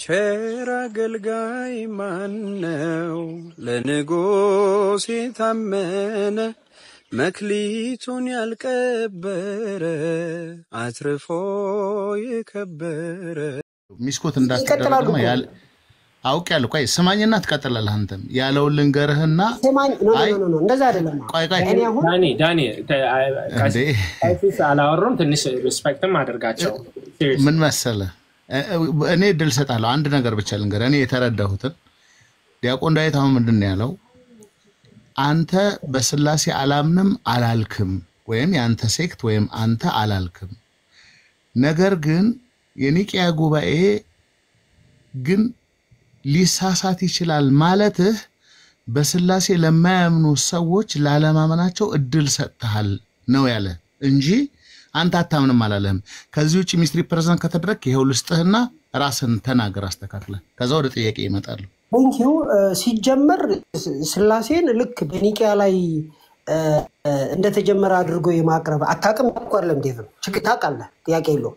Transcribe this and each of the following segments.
ቸር አገልጋይ ማነው ለንጉሥ የታመነ መክሊቱን ያልቀበረ አትርፎ የከበረ ሚስኮት እንዳትቀበል ያል አውቅ ያለው ቆይ ስማኝና ትቀጥላለህ አንተም ያለው ልንገርህና ስማኝ ኖ እንደዛ አይደለም ቆይ ዳኒ አላወሩም ትንሽ ሪስፔክትም አድርጋቸው ምን መሰለህ እኔ ድል ሰጣለሁ አንድ ነገር ብቻ ልንገርህ እኔ የተረዳሁትን ዲያቆን ዳዊት አሁን ምንድነው ያለው አንተ በስላሴ አላምንም አላልክም ወይም ያንተ ሴክት ወይም አንተ አላልክም ነገር ግን የኒቂያ ጉባኤ ግን ሊሳሳት ይችላል ማለትህ በስላሴ ለማያምኑ ሰዎች ላለማመናቸው እድል ሰጥተሃል ነው ያለ እንጂ አንተ አታምንም አላለህም ከዚህ ውጪ ሚስትሪ ፕሬዝዳንት ከተደረክ ይሄው ልስጥህና ራስን ተናገር አስተካክለ ከዛ ወደ ጥያቄ ይመጣሉ ቴንኪው ሲጀመር ስላሴን ልክ በኒቂያ ላይ እንደተጀመረ አድርጎ የማቅረብ አታውቅም እኮ አይደለም ዴቭን ችግር ታውቃለህ ጥያቄ የለው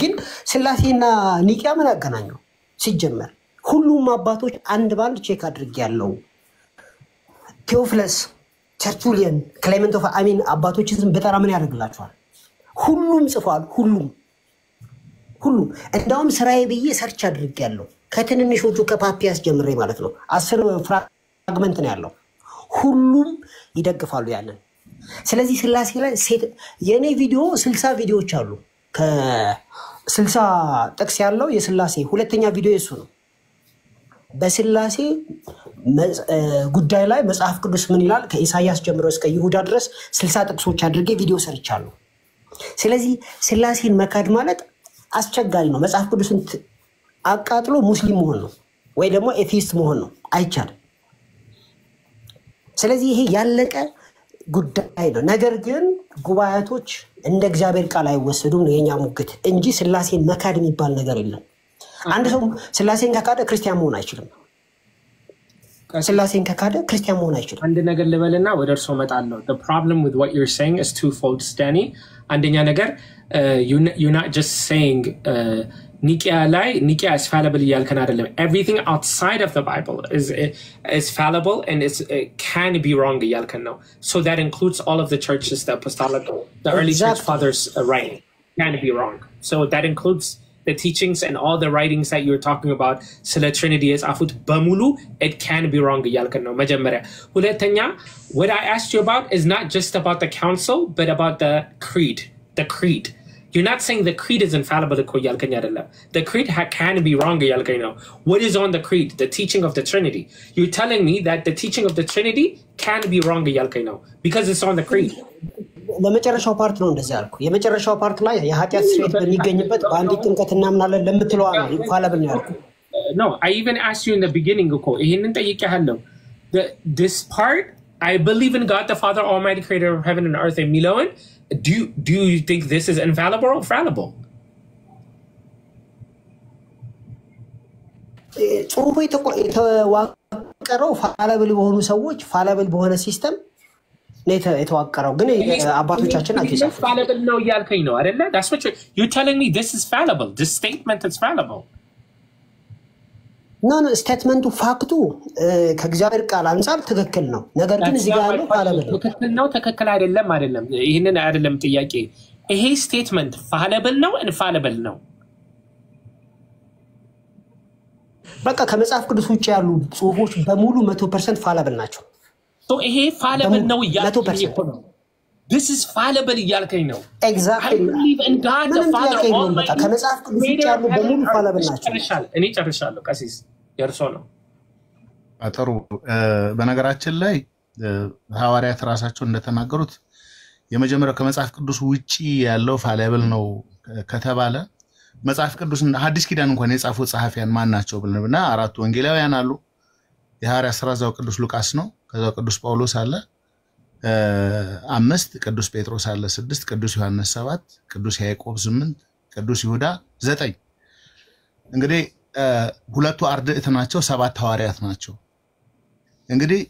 ግን ስላሴና ኒቂያ ምን ያገናኘው ሲጀመር ሁሉም አባቶች አንድ ባንድ ቼክ አድርጌያለሁ ቴዎፍለስ ተርቱሊያን ክሌመንት ኦፍ አሚን አባቶችን በጠራ ምን ያደርግላቸዋል ሁሉም ጽፏል ሁሉም እንዳውም ስራዬ ብዬ ሰርች አድርጌያለሁ ከትንንሾቹ ከፓፒያስ ጀምሬ ማለት ነው 10 ፍራግመንት ነው ያለው ሁሉም ይደግፋሉ ያንን ስለዚህ ስላሴ ላይ የኔ ቪዲዮ 60 ቪዲዮዎች አሉ ከ60 ጥቅስ ያለው የስላሴ ሁለተኛ ቪዲዮ እሱ ነው በስላሴ ጉዳይ ላይ መጽሐፍ ቅዱስ ምን ይላል ከኢሳይያስ ጀምሮ እስከ ይሁዳ ድረስ 60 ጥቅሶች አድርጌ ቪዲዮ ሰርቻለሁ ስለዚህ ስላሴን መካድ ማለት አስቸጋሪ ነው መጽሐፍ ቅዱስን አቃጥሎ ሙስሊም መሆን ነው ወይ ደግሞ ኤቲስት መሆን ነው አይቻልም ስለዚህ ይሄ ያለቀ ጉዳይ ነው ነገር ግን ጉባኤቶች እንደ እግዚአብሔር ቃል አይወሰዱም ነው የኛ ሙግት እንጂ ስላሴን መካድ የሚባል ነገር የለም አንድ ሰው ስላሴን ከካደ ክርስቲያን መሆን አይችልም ስላሴን ከካደ ክርስቲያን መሆን አይችልም አንድ ነገር ልበልና ወደ እርሶ መጣለው the problem with what you're saying is twofold Danny አንደኛ ነገር you're not just saying Nikia is fallible እያልከን አይደለም everything outside of the Bible is fallible and it can be wrong እያልከን ነው so that includes all of the churches the apostolic the early church fathers writing can be wrong so that includes the teachings and all the writings that you're talking about sila trinity is afut bamulu it can be wrong እያልከን ነው መጀመሪያ ሁለተኛ what I asked you about is not just about the council but about the creed you're not saying the creed is infallible እያልከኝ አይደለም the creed can be wrong እያልከኝ ነው what is on the creed the teaching of the trinity you're telling me that the teaching of the trinity can be wrong እያልከኝ ነው because it's on the creed ለመጨረሻው ፓርት ነው እንደዚህ ያልኩ የመጨረሻው ፓርት ላይ የኃጢአት ስርየት በሚገኝበት በአንድ ጥምቀት እናምናለን ለምትለው ነው ኢንፋሊብል ነው ያልኩ no I even asked you in the beginning እኮ ይሄንን ጠይቄሃለሁ this part I believe in God the Father Almighty creator of heaven and earth የሚለውን do you think this is infallible or fallible ጽሁፉ የተዋቀረው ፋላብል በሆኑ ሰዎች ፋላብል በሆነ ሲስተም የተዋቀረው ግን አባቶቻችን አጥተው fallible ነው እያልከኝ ነው አይደለ that's what you're telling me this is fallible this statement is fallible no statement ፋክቱ ከእግዚአብሔር ቃል አንፃር ትክክል ነው ነገር ግን እዚህ ጋር ያለው fallible ትክክል ነው ትክክል አይደለም ይሄንን አይደለም ጥያቄ ይሄ statement fallible ነው infallible ነው በቃ ከመጽሐፍ ቅዱስ ውጪ ያሉ ጽሁፎች በሙሉ 100% fallible ናቸው so ይሄ fallible ነው እያልከኝ ነው this is fallible እያልከኝ ነው exactly I believe in God the Father Almighty ከመጽሐፍ ቅዱስ ውጪ ያሉ በሙሉ fallible ናቸው እኔ ጨርሻለሁ ቀሲስ የርሶ ነው አጠሩ በነገራችን ላይ ሐዋርያት ራሳቸው እንደተናገሩት የመጀመሪያው ከመጽሐፍ ቅዱስ ውጪ ያለው fallible ነው ከተባለ መጽሐፍ ቅዱስ ሐዲስ ኪዳን እንኳን የጻፉ ጸሐፊያን ማን ናቸው ብለንና አራቱ ወንጌላውያን አሉ የሐዋርያት ሥራ ዘው ቅዱስ ሉቃስ ነው ከዛው ቅዱስ ጳውሎስ አለ 5 ቅዱስ ጴጥሮስ አለ 6 ቅዱስ ዮሐንስ 7 ቅዱስ ያዕቆብ 8 ቅዱስ ይሁዳ 9 እንግዲህ ሁለቱ አርድእት ናቸው 7 ሐዋርያት ናቸው እንግዲህ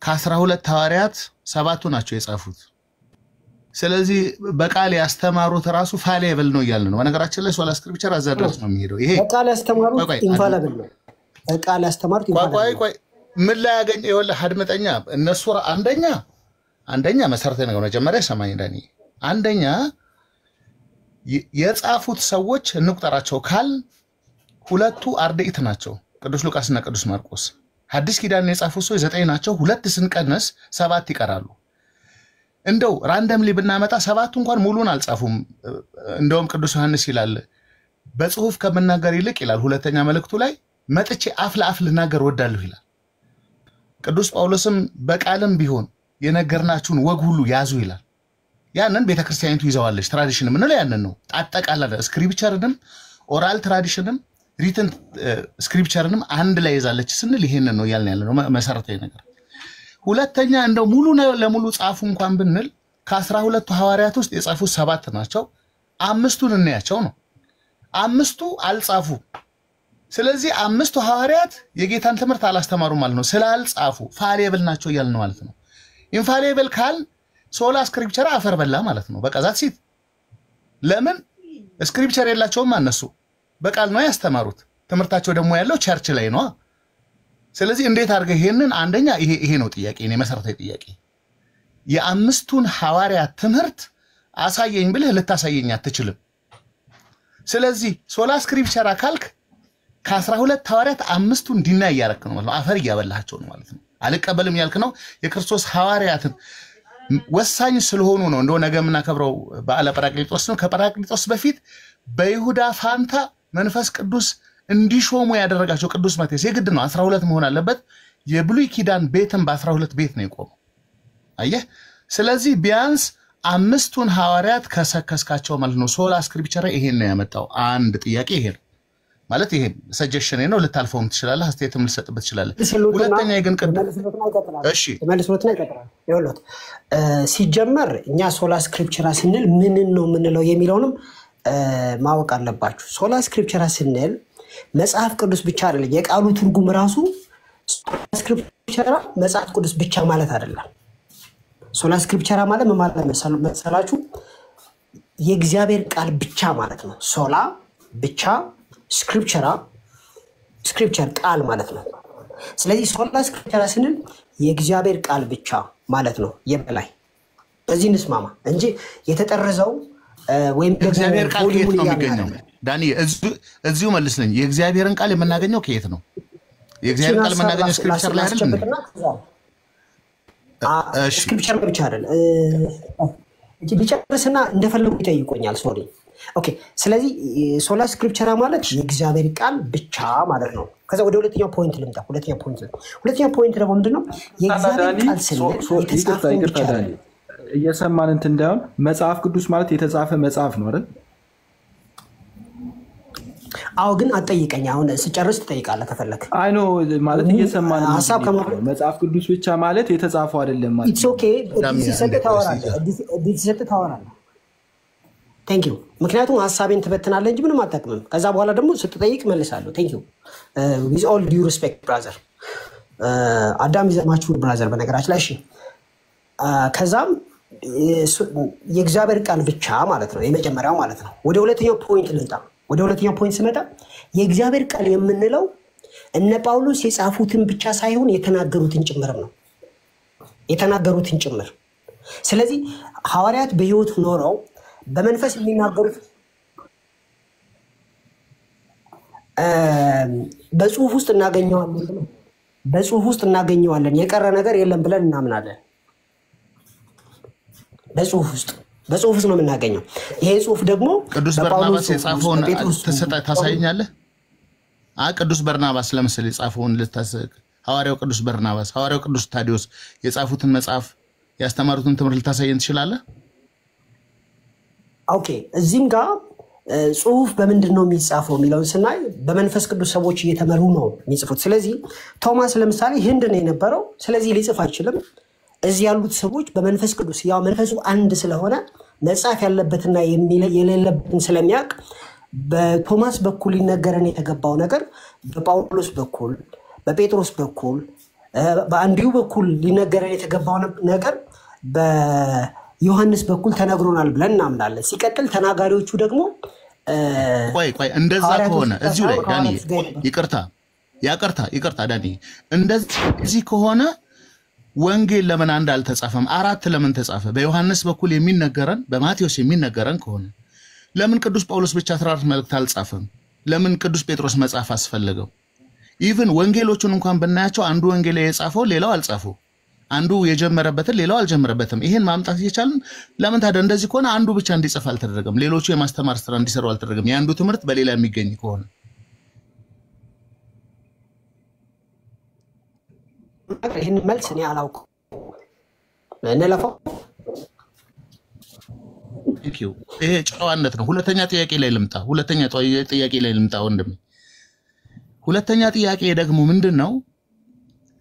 ከ12 ሐዋርያት 7ቱ ናቸው የጻፉት ስለዚህ በቃል ያስተማሩት ራሱ ፋሌብል ነው እያልን ነው። በነገራችን ላይ ሶላ ስክሪፕቸር አዘድረስ ነው የሚሄደው። ይሄ በቃል ያስተማሩት ኢንፋሊብል ነው። በቃል ያስተማሩት ኢንፋሊብል ቆይ ምን ላይ ያገኘ ይኸውልህ አድምጠኛ። እነሱ አንደኛ መሰረታዊ ነገር መጀመሪያ ሰማኝ ዳኒ። አንደኛ የጻፉት ሰዎች እንቁጠራቸው ካል ሁለቱ አርድእት ናቸው፣ ቅዱስ ሉቃስና ቅዱስ ማርቆስ። ሐዲስ ኪዳን የጻፉት ሰዎች 9 ናቸው። 2 ስንቀነስ 7 ይቀራሉ። እንደው ራንደምሊ ብናመጣ 7 እንኳን ሙሉን አልጻፉም። እንደውም ቅዱስ ዮሐንስ ይላል በጽሁፍ ከመናገር ይልቅ ይላል ሁለተኛ መልእክቱ ላይ መጥቼ አፍ ለአፍ ልናገር ወዳለሁ ይላል። ቅዱስ ጳውሎስም በቃልም ቢሆን የነገርናችሁን ወግ ሁሉ ያዙ ይላል። ያንን ቤተክርስቲያኒቱ ይዘዋለች። ትራዲሽን ምን ላይ ያንን ነው አጠቃላለ ስክሪፕቸርንም ኦራል ትራዲሽንም ሪትን ስክሪፕቸርንም አንድ ላይ ይዛለች ስንል ይሄንን ነው ያልነው መሰረታዊ ነገር። ሁለተኛ እንደው ሙሉ ለሙሉ ጻፉ እንኳን ብንል ከ12 ሐዋርያት ውስጥ የጻፉት 7 ናቸው። 5ቱን እናያቸው ነው። 5ቱ አልጻፉ። ስለዚህ 5ቱ ሐዋርያት የጌታን ትምህርት አላስተማሩ ማለት ነው። ስላልጻፉ ፋሌብል ናቸው ያልነው ማለት ነው። ኢንፋሌብል ካል ሶላ ስክሪፕቸር አፈር በላ ማለት ነው። በቃ ዛት ሲት ለምን ስክሪፕቸር የላቸውም እነሱ በቃል ነው ያስተማሩት። ትምህርታቸው ደግሞ ያለው ቸርች ላይ ነው። ስለዚህ እንዴት አድርገህ ይሄንን አንደኛ ይሄ ነው ጥያቄ ነው መሰረታዊ ጥያቄ። የ5ቱን ሐዋርያት ትምህርት አሳየኝ ብለህ ልታሳየኝ አትችልም። ስለዚህ ሶላ ስክሪፕቸር አካልክ ከ12 ሐዋርያት 5ቱን ዲና ያያረክ ነው ማለት ነው። አፈር ያበላቸው ነው ማለት ነው። አልቀበልም ያልክ ነው የክርስቶስ ሐዋርያትን ወሳኝ ስለሆኑ ነው። እንደው ነገ ምናከብረው በዓለ ጰራቅሊጦስ ነው። ከጰራቅሊጦስ በፊት በይሁዳ ፋንታ መንፈስ ቅዱስ እንዲሾሙ ያደረጋቸው ቅዱስ ማቴዎስ የግድ ነው 12 መሆን አለበት። የብሉይ ኪዳን ቤትም በ12 ቤት ነው የቆመው። አየህ፣ ስለዚህ ቢያንስ 5ቱን ሐዋርያት ከሰከስካቸው ማለት ነው። ሶላ ስክሪፕቸር ይሄን ነው ያመጣው። አንድ ጥያቄ ይሄ ማለት ይሄ ሰጀሽን ነው። ልታልፈውም ትችላለህ፣ አስተያየትም ልትሰጥበት ትችላለህ። ሁለተኛ ግን እሺ መልሶትና ይቀጥላል። ይኸውልህ ሲጀመር እኛ ሶላ ስክሪፕቸር ስንል ምን ነው የምንለው የሚለውንም ማወቅ አለባችሁ። ሶላ ስክሪፕቸር ስንል መጽሐፍ ቅዱስ ብቻ አይደለም። የቃሉ ትርጉም ራሱ ስክሪፕቸር መጽሐፍ ቅዱስ ብቻ ማለት አይደለም። ሶላ ስክሪፕቸር ማለት ምን ማለት መሰላችሁ? የእግዚአብሔር ቃል ብቻ ማለት ነው። ሶላ ብቻ፣ ስክሪፕቸር ቃል ማለት ነው። ስለዚህ ሶላ ስክሪፕቸር ስንል የእግዚአብሔር ቃል ብቻ ማለት ነው። የበላይ በዚህ እንስማማ እንጂ የተጠረዘው ወይም እግዚአብሔር ቃል ከየት ነው የሚገኘው? ዳኒ እዚሁ መልስልኝ። የእግዚአብሔርን ቃል የምናገኘው ከየት ነው? የእግዚአብሔር ቃል የምናገኘው ስክሪፕቸር ላይ አይደል? ስክሪፕቸር ብቻ አይደል? ቢጨርስና እንደፈለጉ ይጠይቆኛል። ሶሪ ኦኬ። ስለዚህ ሶላ ስክሪፕቸር ማለት የእግዚአብሔር ቃል ብቻ ማለት ነው። ከዛ ወደ ሁለተኛው ፖይንት ልምጣ። ሁለተኛው ፖይንት ደግሞ ምንድነው? የእግዚአብሔር ቃል ስንል የተጻፈው ብቻ አይደል? እየሰማን እንትን እንዳይሆን መጽሐፍ ቅዱስ ማለት የተጻፈ መጽሐፍ ነው አይደል? አዎ፣ ግን አትጠይቀኝ። አሁን ስጨርስ ትጠይቃለህ ከፈለክ። አይ ኖ ማለት እየሰማን መጽሐፍ ቅዱስ ብቻ ማለት የተጻፈው አይደለም ማለት ኢትስ ኦኬ። ዲስ ታወራለህ። ቴንክ ዩ። ምክንያቱም ሐሳቤን ትበትናለህ እንጂ ምንም አትጠቅምም። ከዛ በኋላ ደግሞ ስትጠይቅ መልሳለሁ። ቴንክ ዩ ዊዝ ኦል ዲው ሪስፔክት ብራዘር አዳም ይዘማችሁ ብራዘር በነገራችን ላይ እሺ። ከዛም የእግዚአብሔር ቃል ብቻ ማለት ነው የመጀመሪያው ማለት ነው። ወደ ሁለተኛው ፖይንት ልምጣ። ወደ ሁለተኛው ፖይንት ስመጣ የእግዚአብሔር ቃል የምንለው እነ ጳውሎስ የጻፉትን ብቻ ሳይሆን የተናገሩትን ጭምርም ነው። የተናገሩትን ጭምር። ስለዚህ ሐዋርያት በሕይወት ኖረው በመንፈስ የሚናገሩት በጽሁፍ ውስጥ እናገኘዋለን። በጽሁፍ ውስጥ እናገኘዋለን። የቀረ ነገር የለም ብለን እናምናለን። በጽሁፍ ውስጥ ነው የምናገኘው። ይሄ ጽሁፍ ደግሞ ቅዱስ በርናባስ የጻፈውን ታሳየኛለህ? ቅዱስ በርናባስ ለምሳሌ የጻፈውን ልታሰቅ ሐዋርያው ቅዱስ በርናባስ፣ ሐዋርያው ቅዱስ ታዲዮስ የጻፉትን መጽሐፍ ያስተማሩትን ትምህርት ልታሳየን ትችላለህ? ኦኬ። እዚህም ጋር ጽሁፍ በምንድን ነው የሚጻፈው የሚለውን ስናይ በመንፈስ ቅዱስ ሰዎች እየተመሩ ነው የሚጽፉት። ስለዚህ ቶማስ ለምሳሌ ህንድ ነው የነበረው፣ ስለዚህ ሊጽፍ አይችልም። እዚህ ያሉት ሰዎች በመንፈስ ቅዱስ ያው መንፈሱ አንድ ስለሆነ መጻፍ ያለበትና የሌለበትን ስለሚያውቅ በቶማስ በኩል ሊነገረን የተገባው ነገር በጳውሎስ በኩል፣ በጴጥሮስ በኩል፣ በአንድሪው በኩል ሊነገረን የተገባው ነገር ዮሐንስ በኩል ተነግሮናል ብለን እናምናለን። ሲቀጥል ተናጋሪዎቹ ደግሞ ቆይ እንደዛ ከሆነ እዚሁ ላይ ዳኒ ይቅርታ ዳኒ እንደዚህ ከሆነ ወንጌል ለምን አንድ አልተጻፈም? 4 ለምን ተጻፈ? በዮሐንስ በኩል የሚነገረን በማቴዎስ የሚነገረን ከሆነ ለምን ቅዱስ ጳውሎስ ብቻ 14 መልእክት አልጻፈም? ለምን ቅዱስ ጴጥሮስ መጻፍ አስፈለገው? ኢቭን ወንጌሎቹን እንኳን ብናያቸው አንዱ ወንጌል የጻፈው ሌላው አልጻፈው፣ አንዱ የጀመረበትን ሌላው አልጀመረበትም። ይሄን ማምጣት እየቻልን ለምን ታዲያ እንደዚህ ከሆነ አንዱ ብቻ እንዲጽፍ አልተደረገም? ሌሎቹ የማስተማር ስራ እንዲሰሩ አልተደረገም? የአንዱ ትምህርት በሌላ የሚገኝ ከሆነ ይሄን መልስ እኔ አላውቅም። እንለፈው። ይሄ ጨዋነት ነው። ሁለተኛ ጥያቄ ላይ ልምጣ ወንድም። ሁለተኛ ጥያቄ ደግሞ ምንድነው?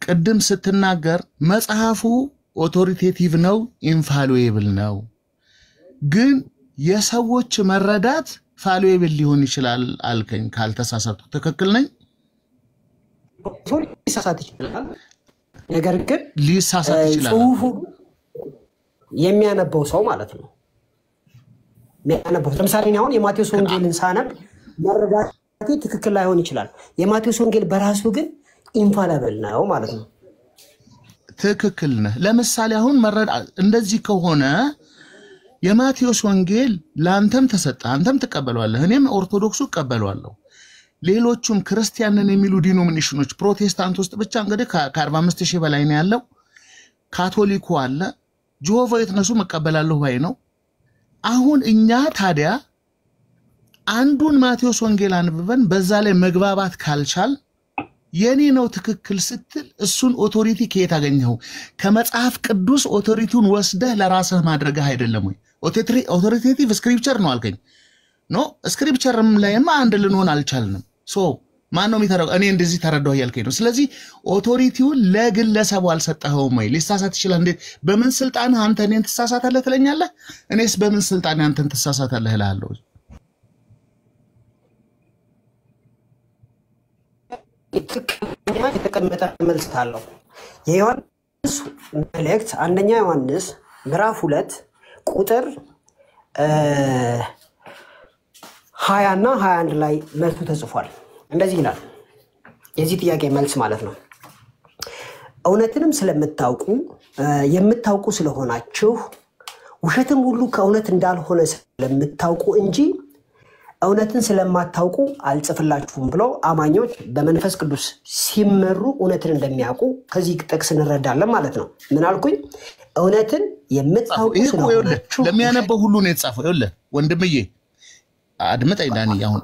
ቅድም ስትናገር መጽሐፉ ኦቶሪቴቲቭ ነው፣ ኢንፋሉዌብል ነው፣ ግን የሰዎች መረዳት ፋሉዌብል ሊሆን ይችላል አልከኝ። ካልተሳሳቱ ትክክል ነኝ? ሊሳሳት ይችላል፣ ነገር ግን ሊሳሳት ይችላል ጽሁፉ የሚያነበው ሰው ማለት ነው። ለምሳሌ አሁን የማቴዎስ ወንጌልን ሳነብ መረዳት ትክክል ላይሆን ይችላል። የማቴዎስ ወንጌል በራሱ ግን ኢንፋሊብል ነው ማለት ነው። ትክክል ነህ። ለምሳሌ አሁን እንደዚህ ከሆነ የማቴዎስ ወንጌል ለአንተም ተሰጠ፣ አንተም ትቀበለዋለህ፣ እኔም ኦርቶዶክሱ እቀበለዋለሁ። ሌሎቹም ክርስቲያንን የሚሉ ዲኖሚኔሽኖች ፕሮቴስታንት ውስጥ ብቻ እንግዲህ ከ45,000 በላይ ነው ያለው። ካቶሊኩ አለ፣ ጆሆቫ ዊትነሱ መቀበላለሁ ባይ ነው። አሁን እኛ ታዲያ አንዱን ማቴዎስ ወንጌል አንብበን በዛ ላይ መግባባት ካልቻል የኔ ነው ትክክል ስትል እሱን ኦቶሪቲ ከየት አገኘው? ከመጽሐፍ ቅዱስ ኦቶሪቲውን ወስደህ ለራስህ ማድረግህ አይደለም ወይ? ኦቶሪቴቲቭ ስክሪፕቸር ነው አልከኝ። ኖ ስክሪፕቸርም ላይማ አንድ ልንሆን አልቻልንም። ማን ነው የሚተረው? እኔ እንደዚህ ተረዳሁ እያልከኝ ነው። ስለዚህ ኦቶሪቲውን ለግለሰቡ አልሰጠኸውም ወይ? ሊሳሳት ይችላል። እንዴት በምን ስልጣን አንተ እኔን ትሳሳታለህ ትለኛለህ? እኔስ በምን ስልጣን አንተን ትሳሳታለህ እልሃለሁ? የተቀመጠ መልስ አለው። የዮሐንስ መልእክት አንደኛ ዮሐንስ ምዕራፍ 2 ቁጥር 20 እና 21 ላይ መልሱ ተጽፏል። እንደዚህ ይላል። የዚህ ጥያቄ መልስ ማለት ነው። እውነትንም ስለምታውቁ የምታውቁ ስለሆናችሁ ውሸትም ሁሉ ከእውነት እንዳልሆነ ስለምታውቁ እንጂ እውነትን ስለማታውቁ አልጽፍላችሁም ብሎ አማኞች በመንፈስ ቅዱስ ሲመሩ እውነትን እንደሚያውቁ ከዚህ ጥቅስ እንረዳለን ማለት ነው። ምን አልኩኝ? እውነትን የምታውቁ ስለሆናችሁ ለሚያነበው ሁሉ ነው የተጻፈው። ይኸውልህ ወንድምዬ አድምጠኝ ዳኒ፣ አሁን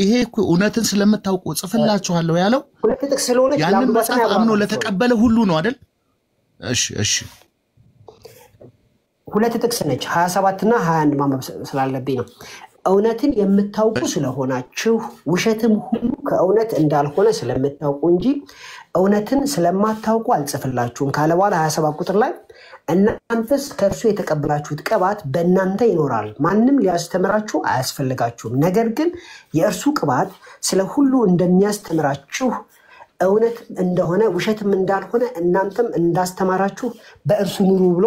ይሄ እኮ እውነትን ስለምታውቁ ጽፍላችኋለሁ ያለው ሁለት ጥቅስ ስለሆነ ያንን መጽሐፍ አምኖ ለተቀበለ ሁሉ ነው አይደል? እሺ ሁለት ጥቅስ ነች። 27 እና 21 ማንበብ ስላለብኝ ነው። እውነትን የምታውቁ ስለሆናችሁ ውሸትም ሁሉ ከእውነት እንዳልሆነ ስለምታውቁ እንጂ እውነትን ስለማታውቁ አልጽፍላችሁም ካለ በኋላ 27 ቁጥር ላይ እናንተስ ከእርሱ የተቀበላችሁት ቅባት በእናንተ ይኖራል፣ ማንም ሊያስተምራችሁ አያስፈልጋችሁም። ነገር ግን የእርሱ ቅባት ስለ ሁሉ እንደሚያስተምራችሁ እውነት እንደሆነ ውሸትም እንዳልሆነ እናንተም እንዳስተማራችሁ በእርሱ ኑሩ ብሎ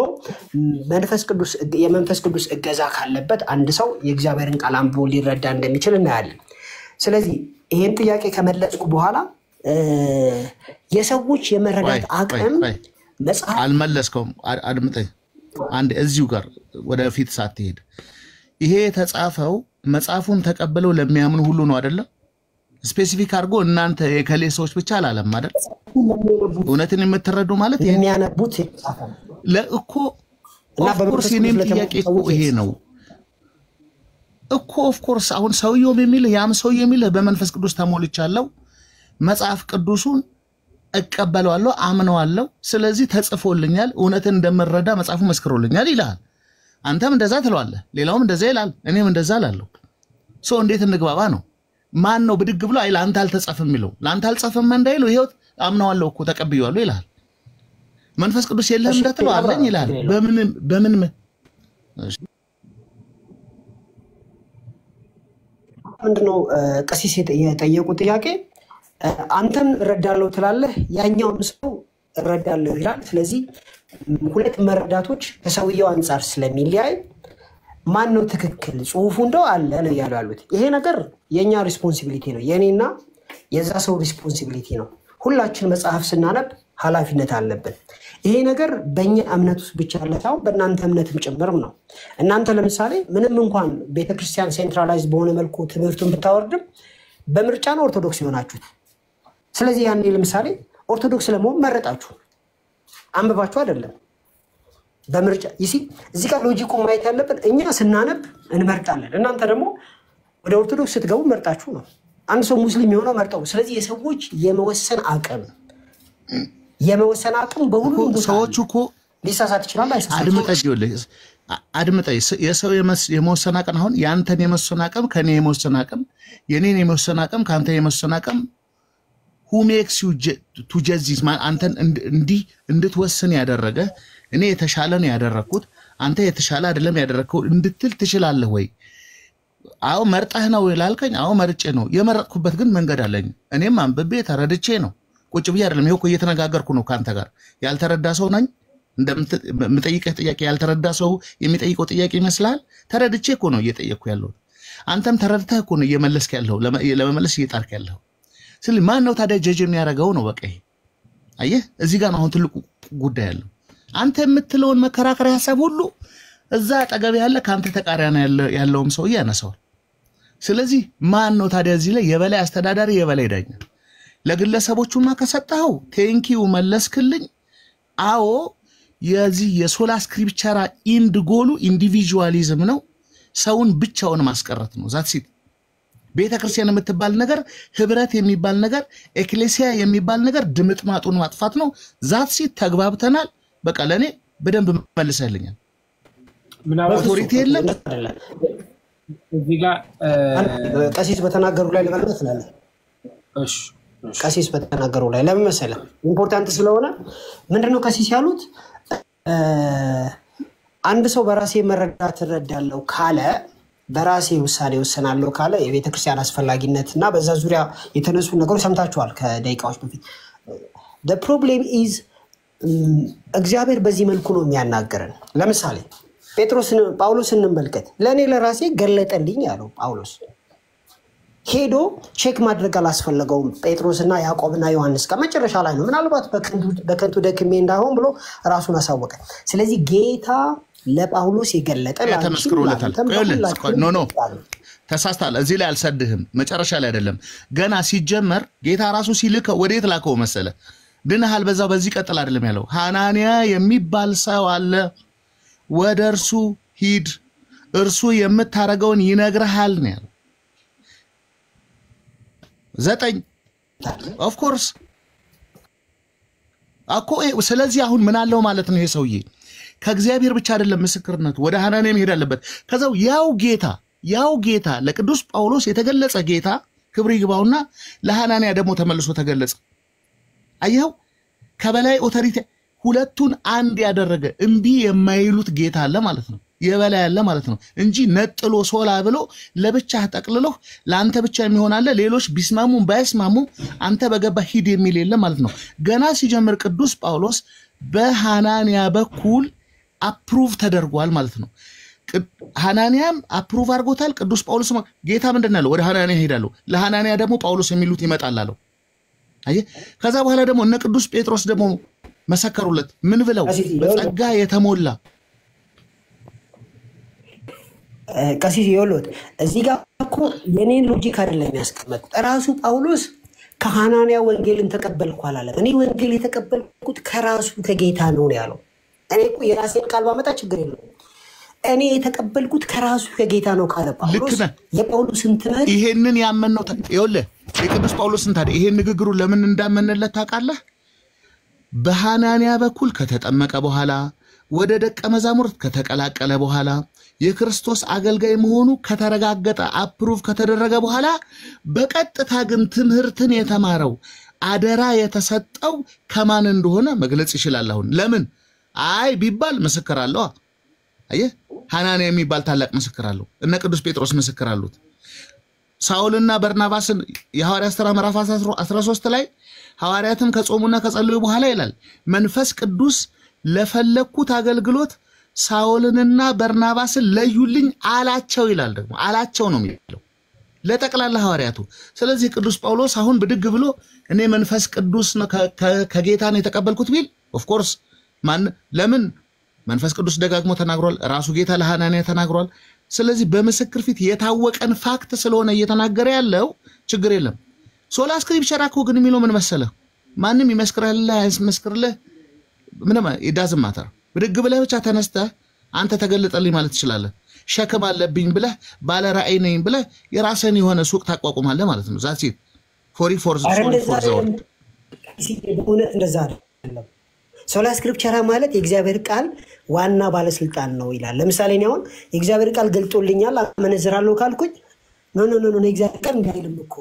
የመንፈስ ቅዱስ እገዛ ካለበት አንድ ሰው የእግዚአብሔርን ቃል አንብቦ ሊረዳ እንደሚችል እናያለን። ስለዚህ ይህን ጥያቄ ከመለጽኩ በኋላ የሰዎች የመረዳት አቅም መጽሐፍ አልመለስከውም። አድምጠኝ አንድ እዚሁ ጋር ወደፊት ሳትሄድ ይሄ የተጻፈው መጽሐፉን ተቀበለው ለሚያምኑ ሁሉ ነው አይደለም? ስፔሲፊክ አድርጎ እናንተ የከሌ ሰዎች ብቻ አላለም አይደል? እውነትን የምትረዱ ማለት የሚያነቡት ለእኮ ኦፍኮርስ የኔም ጥያቄ እኮ ይሄ ነው እኮ ኦፍኮርስ። አሁን ሰውየውም የሚል ያም ሰውዬ የሚል በመንፈስ ቅዱስ ተሞልቻለሁ፣ መጽሐፍ ቅዱሱን እቀበለዋለሁ፣ አምነዋለሁ፣ ስለዚህ ተጽፎልኛል፣ እውነትን እንደምረዳ መጽሐፉ መስክሮልኛል ይላል። አንተም እንደዛ ትለዋለህ፣ ሌላውም እንደዛ ይላል፣ እኔም እንደዛ እላለሁ። ሰው እንዴት እንግባባ ነው? ማን ነው ብድግ ብሎ አይ ለአንተ አልተጻፈም የሚለው? ለአንተ አልጻፈም እንዳይለው ይሄው አምነዋለሁ እኮ ተቀብያለሁ ይላል። መንፈስ ቅዱስ የለህም እንደተለው አለኝ ይላል። በምን ምንድነው ቀሲስ የጠየቁ ጥያቄ? አንተም እረዳለሁ ትላለህ፣ ያኛውም ሰው እረዳለሁ ይላል። ስለዚህ ሁለት መረዳቶች ከሰውየው አንፃር ስለሚለያይ ማን ነው ትክክል ጽሁፉ እንደው አለ ነው ያሉት። ይሄ ነገር የኛ ሪስፖንሲቢሊቲ ነው፣ የኔና የዛ ሰው ሪስፖንሲቢሊቲ ነው። ሁላችን መጽሐፍ ስናነብ ኃላፊነት አለብን። ይሄ ነገር በእኛ እምነት ውስጥ ብቻ ለታው በእናንተ እምነትም ጭምርም ነው። እናንተ ለምሳሌ ምንም እንኳን ቤተክርስቲያን ሴንትራላይዝ በሆነ መልኩ ትምህርቱን ብታወርድም በምርጫ ነው ኦርቶዶክስ የሆናችሁት። ስለዚህ ያኔ ለምሳሌ ኦርቶዶክስ ለመሆን መረጣችሁ፣ አንብባችሁ አይደለም በምርጫ ይሲ እዚህ ጋር ሎጂኩ ማየት ያለብን እኛ ስናነብ እንመርጣለን፣ እናንተ ደግሞ ወደ ኦርቶዶክስ ስትገቡ መርጣችሁ ነው። አንድ ሰው ሙስሊም የሆነው መርጠው። ስለዚህ የሰዎች የመወሰን አቅም በሁሉም ሰዎች እኮ ሊሳሳት ይችላል። አድምጠኝ የሰው የመወሰን አቅም አሁን ያንተን የመወሰን አቅም ከኔ የመወሰን አቅም የኔን የመወሰን አቅም ካንተ የመወሰን አቅም who makes you to judge this man አንተን እንዲህ እንድትወስን ያደረገ እኔ የተሻለ ነው ያደረኩት አንተ የተሻለ አይደለም ያደረከው እንድትል ትችላለህ ወይ? አው መርጠህ ነው ይላልከኝ። አው መርጬ ነው የመረጥኩበት ግን መንገድ አለኝ። እኔም አንብቤ ተረድቼ ነው ቁጭ ብዬ አይደለም ይሄው እየተነጋገርኩ ነው ካንተ ጋር። ያልተረዳ ሰው ነኝ እንደምጠይቀህ ጥያቄ ያልተረዳ ሰው የሚጠይቀው ጥያቄ ይመስላል? ተረድቼ እኮ ነው እየጠየቅኩ ያለው። አንተም ተረድተህ እኮ ነው እየመለስክ ያለው ለመመለስ እየጣርክ ያለው። ስለዚህ ማን ነው ታዲያ ጀጅ የሚያደርገው ነው? በቃ አየህ እዚህ ጋር ነው አሁን ትልቁ ጉዳይ ያለው። አንተ የምትለውን መከራከሪያ ሐሳብ ሁሉ እዛ አጠገብ ያለ ካንተ ተቃራኒ ያለውም ሰው ያነሳዋል። ስለዚህ ማን ነው ታዲያ እዚህ ላይ የበላይ አስተዳዳሪ የበላይ ዳኛ? ለግለሰቦቹማ ከሰጣው ቴንኪው መለስክልኝ። አዎ የዚህ የሶላ ስክሪፕቸራ ኢንድ ጎሉ ኢንዲቪጁዋሊዝም ነው፣ ሰውን ብቻውን ማስቀረት ነው። ዛትሲት ቤተክርስቲያን የምትባል ነገር ህብረት የሚባል ነገር ኤክሌሲያ የሚባል ነገር ድምጥማጡን ማጥፋት ነው። ዛትሲት ተግባብተናል። በቃ ለኔ በደንብ መልሰልኛል። አውቶሪቲ የለም እዚህ ጋር ቀሲስ በተናገሩ ላይ ለማለት ነው። እሺ ቀሲስ በተናገሩ ላይ ለምን መሰለህ ኢምፖርታንት ስለሆነ ምንድነው ቀሲስ ያሉት? አንድ ሰው በራሴ መረዳት እረዳለሁ ካለ በራሴ ውሳኔ ወሰናለሁ ካለ የቤተክርስቲያን አስፈላጊነትና በዛ ዙሪያ የተነሱ ነገሮች ሰምታችኋል ከደቂቃዎች በፊት። the problem is እግዚአብሔር በዚህ መልኩ ነው የሚያናገረን። ለምሳሌ ጳውሎስን እንመልከት። ለኔ ለራሴ ገለጠልኝ ያለው ጳውሎስ ሄዶ ቼክ ማድረግ አላስፈለገውም። ጴጥሮስና ያዕቆብና ዮሐንስ ከመጨረሻ ላይ ነው ምናልባት በከንቱ ደክሜ እንዳይሆን ብሎ ራሱን አሳወቀ። ስለዚህ ጌታ ለጳውሎስ የገለጠ ተመስክሮለታል። ኖ ተሳስተሃል። እዚህ ላይ አልሰድህም። መጨረሻ ላይ አይደለም ገና ሲጀመር ጌታ ራሱ ሲልከው ወዴት ላከው መሰለ? ድነሃል በዛው በዚህ ቀጥል አይደለም ያለው። ሐናንያ የሚባል ሰው አለ፣ ወደ እርሱ ሂድ፣ እርሱ የምታረገውን ይነግርሃል ነው ያለው። 9 ኦፍ ኮርስ አኮ። ስለዚህ አሁን ምን አለው ማለት ነው? ይሄ ሰውዬ ከእግዚአብሔር ብቻ አይደለም ምስክርነቱ፣ ወደ ሐናንያ መሄድ አለበት። ከዛው ያው ጌታ ለቅዱስ ጳውሎስ የተገለጸ ጌታ ክብር ይግባውና ለሐናንያ ደግሞ ተመልሶ ተገለጸ። አየው ከበላይ ኦቶሪቲ ሁለቱን አንድ ያደረገ እምቢ የማይሉት ጌታ አለ ማለት ነው። የበላይ ያለ ማለት ነው እንጂ ነጥሎ ሶላ ብሎ ለብቻ ተጠቅልሎ ለአንተ ብቻ የሚሆን አለ፣ ሌሎች ቢስማሙም ባይስማሙም አንተ በገባ ሂድ የሚል የለም ማለት ነው። ገና ሲጀምር ቅዱስ ጳውሎስ በሐናንያ በኩል አፕሩቭ ተደርጓል ማለት ነው። ሐናንያም አፕሩቭ አድርጎታል። ቅዱስ ጳውሎስ ጌታ ምንድነው ወደ ሐናንያ ሄዳለሁ፣ ለሐናንያ ደግሞ ጳውሎስ የሚሉት ይመጣል አለው። አየህ ከዛ በኋላ ደግሞ እነ ቅዱስ ጴጥሮስ ደግሞ መሰከሩለት። ምን ብለው? በጸጋ የተሞላ ቀሲስ ይወሉት እዚህ ጋር እኮ የኔን ሎጂክ አይደለም ያስቀመጥ። ራሱ ጳውሎስ ከሐናንያ ወንጌልን ተቀበልኩ አላለም። እኔ ወንጌል የተቀበልኩት ከራሱ ከጌታ ነው ያለው። እኔ እኮ የራሴን ቃል ባመጣ ችግር የለውም። እኔ የተቀበልኩት ከራሱ ከጌታ ነው ካለ ጳውሎስ የጳውሎስን ትምህርት ይሄንን ያመነው ይኸውልህ የቅዱስ ጳውሎስን ታዲያ ይሄን ንግግሩ ለምን እንዳመነለት ታውቃለህ? በሐናንያ በኩል ከተጠመቀ በኋላ ወደ ደቀ መዛሙርት ከተቀላቀለ በኋላ የክርስቶስ አገልጋይ መሆኑ ከተረጋገጠ አፕሩቭ ከተደረገ በኋላ በቀጥታ ግን ትምህርትን የተማረው አደራ የተሰጠው ከማን እንደሆነ መግለጽ ይችላል። አሁን ለምን አይ ቢባል ምስክር አለው። አየህ ሐናንያ የሚባል ታላቅ ምስክር አለው። እነ ቅዱስ ጴጥሮስ ምስክር አሉት። ሳውልና በርናባስን የሐዋርያት ሥራ ምዕራፍ 13 ላይ ሐዋርያትም ከጾሙና ከጸለዩ በኋላ ይላል መንፈስ ቅዱስ ለፈለኩት አገልግሎት ሳውልንና በርናባስን ለዩልኝ አላቸው ይላል። ደግሞ አላቸው ነው የሚለው ለጠቅላላ ሐዋርያቱ። ስለዚህ ቅዱስ ጳውሎስ አሁን ብድግ ብሎ እኔ መንፈስ ቅዱስ ከጌታ ነው የተቀበልኩት ቢል ኦፍ ኮርስ ለምን መንፈስ ቅዱስ ደጋግሞ ተናግሯል። ራሱ ጌታ ለሐናንያ ተናግሯል። ስለዚህ በምስክር ፊት የታወቀን ፋክት ስለሆነ እየተናገረ ያለው ችግር የለም። ሶላ ስክሪፕቸር እኮ ግን የሚለው ምን መሰለህ? ማንም ይመስክርልህ አይመስክርልህ ምንም it ማተር። ብድግ ብለህ ብቻ ተነስተህ አንተ ተገለጠልኝ ማለት ትችላለህ። ሸክም አለብኝ ብለህ ባለ ራእይ ነኝ ብለህ የራስህን የሆነ ሱቅ ታቋቁማለህ ማለት ነው። ዛት ሲት ፎር ዘ እውነት እንደዛ አይደለም። ሶላ ስክሪፕቸር ማለት የእግዚአብሔር ቃል ዋና ባለስልጣን ነው ይላል። ለምሳሌ እኔ አሁን የእግዚአብሔር ቃል ገልጦልኛል አመነዝራለሁ ካልኩኝ ኖ የእግዚአብሔር ቃል እንዳይልም እኮ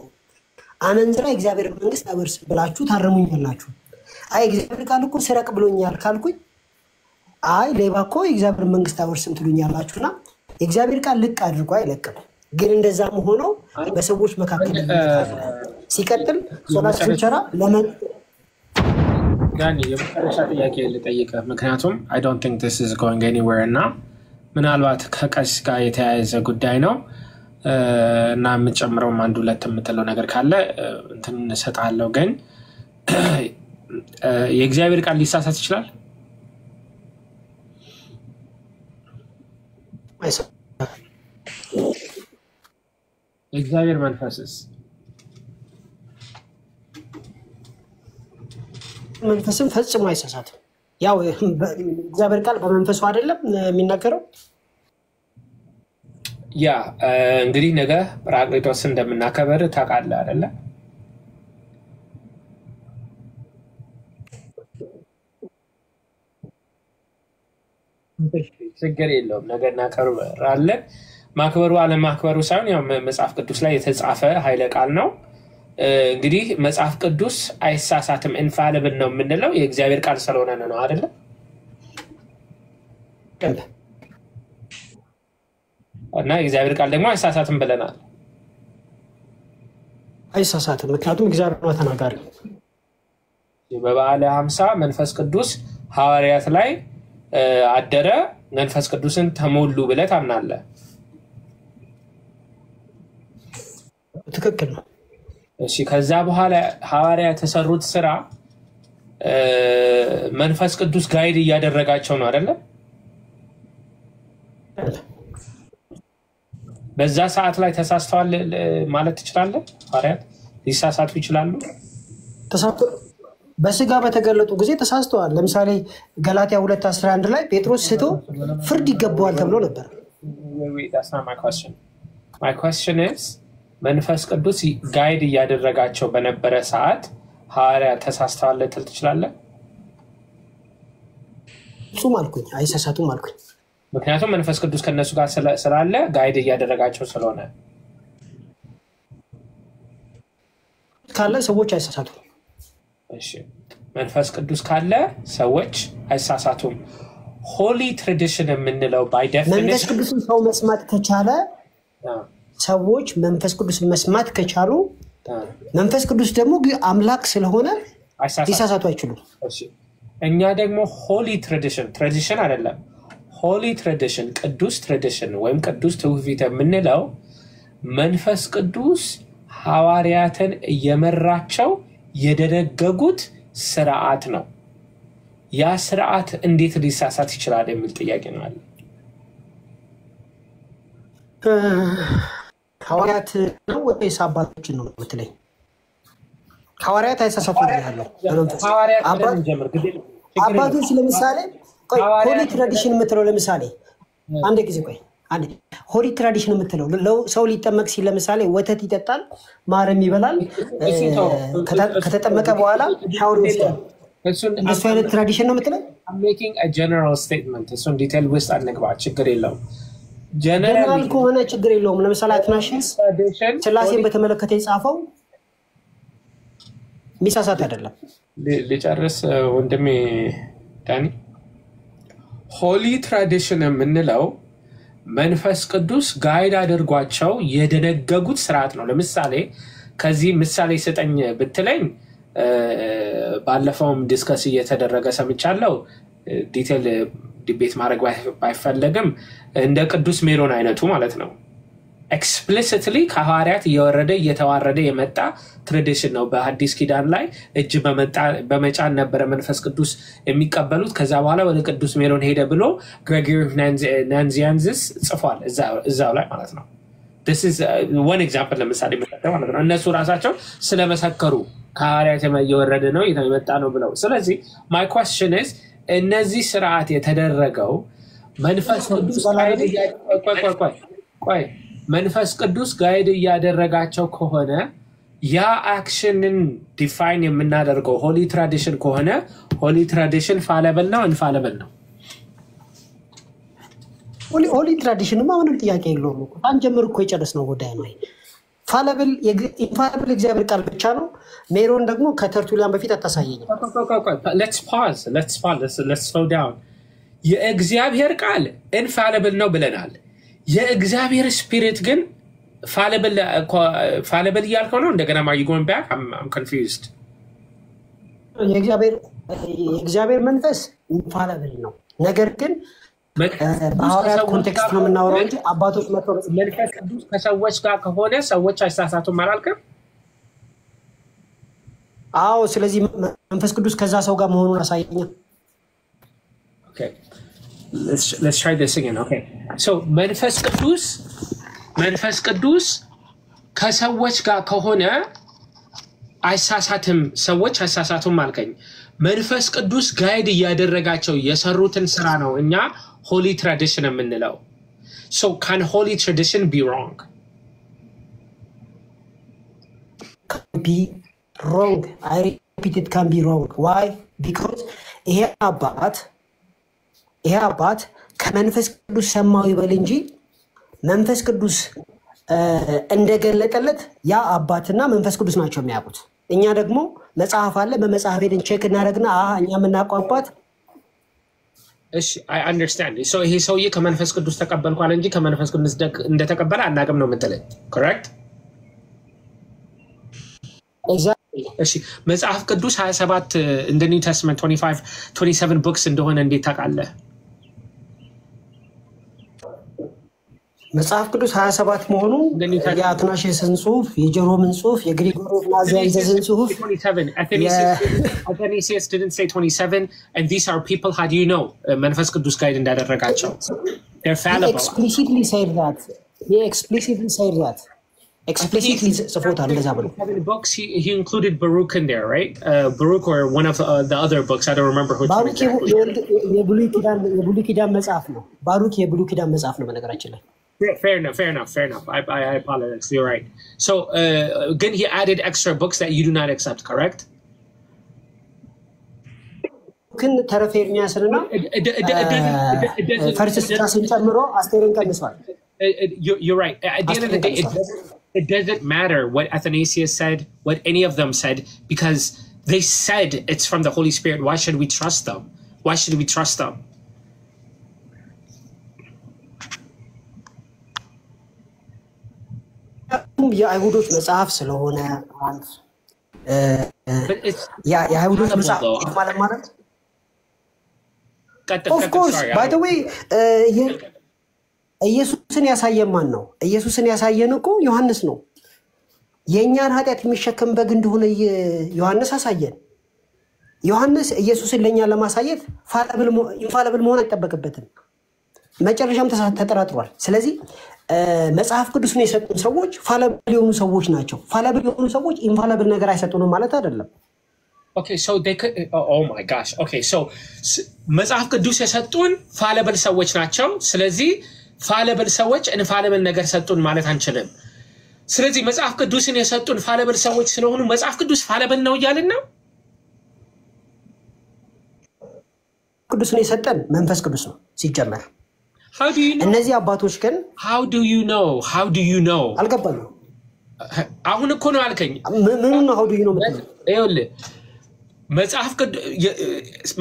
አመንዝራ የእግዚአብሔር መንግስት አወርስ ብላችሁ ታረሙኛላችሁ። አይ የእግዚአብሔር ቃል እኮ ስረቅ ብሎኛል ካልኩኝ አይ ሌባ እኮ የእግዚአብሔር መንግስት አወርስም ትሉኛላችሁና የእግዚአብሔር ቃል ልቅ አድርጎ አይለቅም። ግን እንደዛም ሆኖ በሰዎች መካከል ሲቀጥል ሶላ ስክሪፕቸር ጋኒ የመጨረሻ ጥያቄ ልጠይቅህ፣ ምክንያቱም I don't think this is going anywhere እና ምናልባት ከቀስ ጋር የተያያዘ ጉዳይ ነው እና የምጨምረውም አንድ ሁለት የምትለው ነገር ካለ እንትን እሰጥሃለሁ። ግን የእግዚአብሔር ቃል ሊሳሳት ይችላል? የእግዚአብሔር መንፈስስ መንፈስም ፈጽሞ አይሳሳትም። ያው እግዚአብሔር ቃል በመንፈሱ አይደለም የሚናገረው። ያ እንግዲህ ነገ ጰራቅሊጦስ እንደምናከብር ታውቃለህ አይደለ? ችግር የለውም ነገ እናከብራለን። ማክበሩ አለማክበሩ ሳይሆን ያው መጽሐፍ ቅዱስ ላይ የተጻፈ ኃይለ ቃል ነው። እንግዲህ መጽሐፍ ቅዱስ አይሳሳትም ኢንፋሊብል ነው የምንለው የእግዚአብሔር ቃል ስለሆነ ነው አይደለ? እና የእግዚአብሔር ቃል ደግሞ አይሳሳትም ብለናል። አይሳሳትም ምክንያቱም እግዚአብሔር ነው ተናጋሪ። በበዓለ 50 መንፈስ ቅዱስ ሐዋርያት ላይ አደረ፣ መንፈስ ቅዱስን ተሞሉ ብለህ ታምናለህ? ትክክል ነው። እሺ ከዛ በኋላ ሐዋርያት የተሰሩት ስራ መንፈስ ቅዱስ ጋይድ እያደረጋቸው ነው አይደለ? በዛ ሰዓት ላይ ተሳስተዋል ማለት ትችላለህ? ሐዋርያት ሊሳሳቱ ይችላሉ? በስጋ በተገለጡ ጊዜ ተሳስተዋል። ለምሳሌ ገላትያ 2:11 ላይ ጴጥሮስ ስቶ ፍርድ ይገባዋል ተብሎ ነበር። My question is መንፈስ ቅዱስ ጋይድ እያደረጋቸው በነበረ ሰዓት ሐዋርያት ተሳስተዋል ልትል ትችላለህ? እሱም አልኩኝ አይሳሳቱም አልኩኝ። ምክንያቱም መንፈስ ቅዱስ ከነሱ ጋር ስላለ ጋይድ እያደረጋቸው ስለሆነ ካለ ሰዎች አይሳሳቱም። እሺ መንፈስ ቅዱስ ካለ ሰዎች አይሳሳቱም። ሆሊ ትራዲሽን የምንለው ባይ ዴፊኒሽን መንፈስ ቅዱስን ሰው መስማት ከቻለ ሰዎች መንፈስ ቅዱስ መስማት ከቻሉ መንፈስ ቅዱስ ደግሞ አምላክ ስለሆነ ሊሳሳቱ አይችሉም። እሺ እኛ ደግሞ ሆሊ ትራዲሽን አይደለም ሆሊ ትራዲሽን ቅዱስ ትራዲሽን ወይም ቅዱስ ትውፊት የምንለው መንፈስ ቅዱስ ሐዋርያትን እየመራቸው የደነገጉት ስርዓት ነው። ያ ስርዓት እንዴት ሊሳሳት ይችላል የሚል ጥያቄ ነው አለ። ሐዋርያት ነው ወይስ አባቶችን ነው የምትለኝ? ሐዋርያት አይሳሳቱም ያለው አባቶች ለምሳሌ ሆሊ ትራዲሽን የምትለው ለምሳሌ አንድ ጊዜ ቆይ አንድ ሆሊ ትራዲሽን የምትለው ሰው ሊጠመቅ ሲል ለምሳሌ ወተት ይጠጣል፣ ማርም ይበላል፣ ከተጠመቀ በኋላ ሻወር ይወስዳል። እሱ አይነት ትራዲሽን ነው የምትለው? I'm making a general statement እሱን ዲቴል ውስጥ አንግባ ችግር የለውም። ጀነራል ከሆነ ችግር የለውም። ለምሳሌ አትናሽስ ስላሴን በተመለከተ የጻፈው ሚሳሳት አይደለም። ልጨርስ ወንድሜ ዳኒ። ሆሊ ትራዲሽን የምንለው መንፈስ ቅዱስ ጋይድ አድርጓቸው የደነገጉት ስርዓት ነው። ለምሳሌ ከዚህ ምሳሌ ስጠኝ ብትለኝ ባለፈውም ዲስከስ እየተደረገ ሰምቻለሁ። ዲቴል ዲቤት ማድረግ ባይፈለግም እንደ ቅዱስ ሜሮን አይነቱ ማለት ነው explicitly ከሐዋርያት እየተዋረደ የመጣ ትራዲሽን ነው በሐዲስ ኪዳን ላይ እጅ በመጫን ነበር መንፈስ ቅዱስ የሚቀበሉት ከዛ በኋላ ወደ ቅዱስ ሜሮን ሄደ ብሎ ግሬጎሪ ኦፍ ናንዚያንዝስ ጽፏል እዛው ላይ ማለት ነው this is one example ለምሳሌ ማለት ነው እነሱ ራሳቸው ስለመሰከሩ ከሐዋርያት እየወረደ ነው የመጣ ነው ብለው ስለዚህ my question is እነዚህ ስርዓት የተደረገው መንፈስ ቅዱስ ቆይ መንፈስ ቅዱስ ጋይድ ያደረጋቸው ከሆነ ያ አክሽንን ዲፋይን የምናደርገው ሆሊ ትራዲሽን ከሆነ ሆሊ ትራዲሽን ፋለብል ነው ኢንፋለብል ነው ሆሊ ትራዲሽን ምንም ጥያቄ የለውም እኮ አንጀምር እኮ የጨረስነው ጉዳይ ነው ፋለብል ኢንፋለብል እግዚአብሔር ቃል ብቻ ነው ሜሮን ደግሞ ከተርቱሊያን በፊት አታሳየኝ let's slow down የእግዚአብሔር ቃል ኢንፋለብል ነው ብለናል የእግዚአብሔር ስፒሪት ግን fallible ያልከው ነው እንደገና are you going back I'm confused የእግዚአብሔር መንፈስ ኢንፋለብል ነው ነገር ግን በሐዋርያት ኮንቴክስት ነው የምናወራው እንጂ አባቶች መጥተው መንፈስ ቅዱስ ከሰዎች ጋር ከሆነ ሰዎች አይሳሳቱም አላልከም አዎ ስለዚህ መንፈስ ቅዱስ ከዛ ሰው ጋር መሆኑን አሳየኛ okay let's try this again okay so መንፈስ ቅዱስ ከሰዎች ጋር ከሆነ አይሳሳትም ሰዎች አይሳሳቱም አልከኝ መንፈስ ቅዱስ ጋይድ ያደረጋቸው የሰሩትን ስራ ነው እኛ holy tradition የምንለው so can holy tradition be wrong be wrong I repeat it can be wrong why because ይሄ አባት ከመንፈስ ቅዱስ ሰማው ይበል እንጂ መንፈስ ቅዱስ እንደገለጠለት ያ አባትና መንፈስ ቅዱስ ናቸው የሚያውቁት እኛ ደግሞ መጽሐፍ አለ በመጽሐፍ ሄደን ቼክ እናደርግና እኛ የምናቋቋት እሺ I understand so ይሄ ሰውዬ ከመንፈስ ቅዱስ ተቀበልኳል እንጂ ከመንፈስ ቅዱስ እንደተቀበለ አናገም ነው የምትለኝ correct exactly እሺ መጽሐፍ ቅዱስ 27 in the New Testament 27 books እንደሆነ እንዴት ታውቃለህ መጽሐፍ ቅዱስ 27 መሆኑ የአትናሽስን ጽሁፍ የጀሮምን ጽሁፍ የግሪጎሪ ኦፍ ናዚያንዝን ጽሁፍ 27 Athanasius didn't say 27 and these are people how do you know መንፈስ ቅዱስ ጋይድ እንዳደረጋቸው they're fallible he explicitly said that ጽፎታል እንደዛ ብሎ books he included Baruch in there right Baruch or one of the other books I don't remember which one የብሉይ ኪዳን መጽሐፍ ነው ባሩክ የብሉይ ኪዳን መጽሐፍ ነው በነገራችን ላይ Fair enough. I apologize. You're right. So, again, he added extra books that you do not accept, correct? ግን ተረፈርሚያስና ፈርስስታስን ጨምሮ አስቴርን ቀንሷል You're right. At the end of the day, it doesn't matter what Athanasius said, what any of them said, because they said it's from the Holy Spirit. Why should we trust them? የአይሁዶች መጽሐፍ ስለሆነ የአይሁዶች መጽሐፍ ማለት of course by the way ኢየሱስን ያሳየን ማን ነው ኢየሱስን ያሳየን እኮ ዮሐንስ ነው የኛን ኃጢአት የሚሸከም በግ እንደሆነ ዮሐንስ አሳየን ዮሐንስ ኢየሱስን ለኛ ለማሳየት ኢንፋለብል መሆን አይጠበቅበትም መጨረሻም ተጠራጥሯል ስለዚህ መጽሐፍ ቅዱስን የሰጡን ሰዎች ፋለብል የሆኑ ሰዎች ናቸው ፋለብል የሆኑ ሰዎች ኢንፋለብል ነገር አይሰጡንም ማለት አይደለም Okay so they could oh my gosh okay so መጽሐፍ ቅዱስ የሰጡን ፋለብል ሰዎች ናቸው ስለዚህ ፋለብል ሰዎች ኢንፋለብል ነገር ሰጡን ማለት አንችልም ስለዚህ መጽሐፍ ቅዱስን የሰጡን ፋለብል ሰዎች ስለሆኑ መጽሐፍ ቅዱስ ፋለብል ነው ይያልን ነው ቅዱስን የሰጠን መንፈስ ቅዱስ ነው ሲጀመር How do you know? እነዚህ አባቶች ግን How do you know? አልገባኝም አሁን እኮ ነው አልከኝ ምን ነው how do you know ይኸውልህ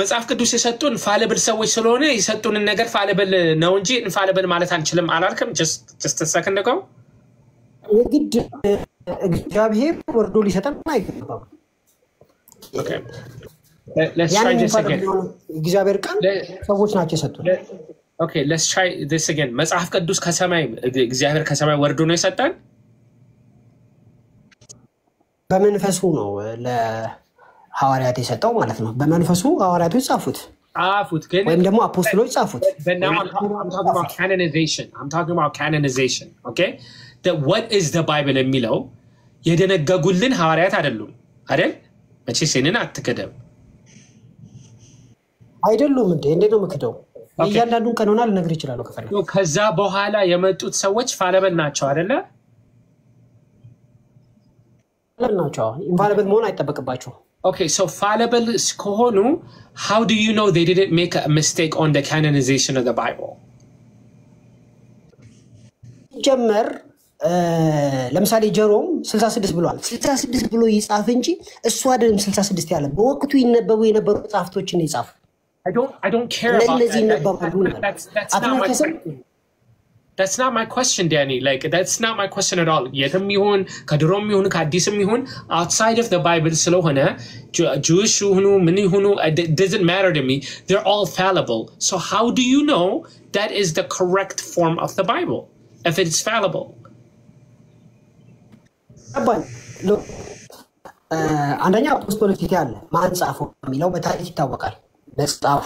መጽሐፍ ቅዱስ የሰጡን ፋለብል ሰዎች ስለሆነ የሰጡንን ነገር ፋለብል ነው እንጂ ኢንፋለብል ማለት አንችልም አላልከም just a second ago የግድ እግዚአብሔር ወርዶ ሊሰጠን አይገባም Okay let's try this again. እግዚአብሔር ቃል ሰዎች ናቸው የሰጡን። Okay, let's try this again. መጽሐፍ ቅዱስ ከሰማይ እግዚአብሔር ከሰማይ ወርዶ ነው የሰጠን? በመንፈሱ ነው ለሐዋርያት የሰጠው ማለት ነው። በመንፈሱ ሐዋርያቶች ጻፉት ግን ወይም ደግሞ አፖስቶሎች ጻፉት። But now I'm talking about canonization. I'm talking about canonization, okay? That what is the Bible የሚለው የደነገጉልን ሐዋርያት አይደሉም አይደል? መቼስ ይሄንን አትከደም አይደሉም እንዴ? እንዴት ነው የምክደው? እያንዳንዱን ቀኖና ልነግር ይችላል ከፈለክ። ከዛ በኋላ የመጡት ሰዎች ፋለበል ናቸው አይደለ? ናቸው ኢንቫልብል መሆን አይጠበቅባቸው። Okay, so fallible ከሆኑ how do you know they didn't make a mistake on the canonization of the Bible? ጀመር ለምሳሌ ጀሮም 66 ብሏል። 66 ብሎ ይጻፍ እንጂ እሱ አይደለም 66 ያለ በወቅቱ ይነበቡ የነበሩ መጽሐፍቶችን ይጻፍ። I don't care about that. That's not my question, Danny. Like, that's not my question at all. Yetam yihun, kadrom yihun, kadisam yihun, outside of the Bible, salohana, Jewish yihunu, mini yihunu, it doesn't matter to me. They're all fallible. So how do you know that is the correct form of the Bible, if it's fallible? አንደኛ አፖስቶሎች ያለ ማን ጻፈው የሚለው በታሪክ ይታወቃል። መጽሐፉ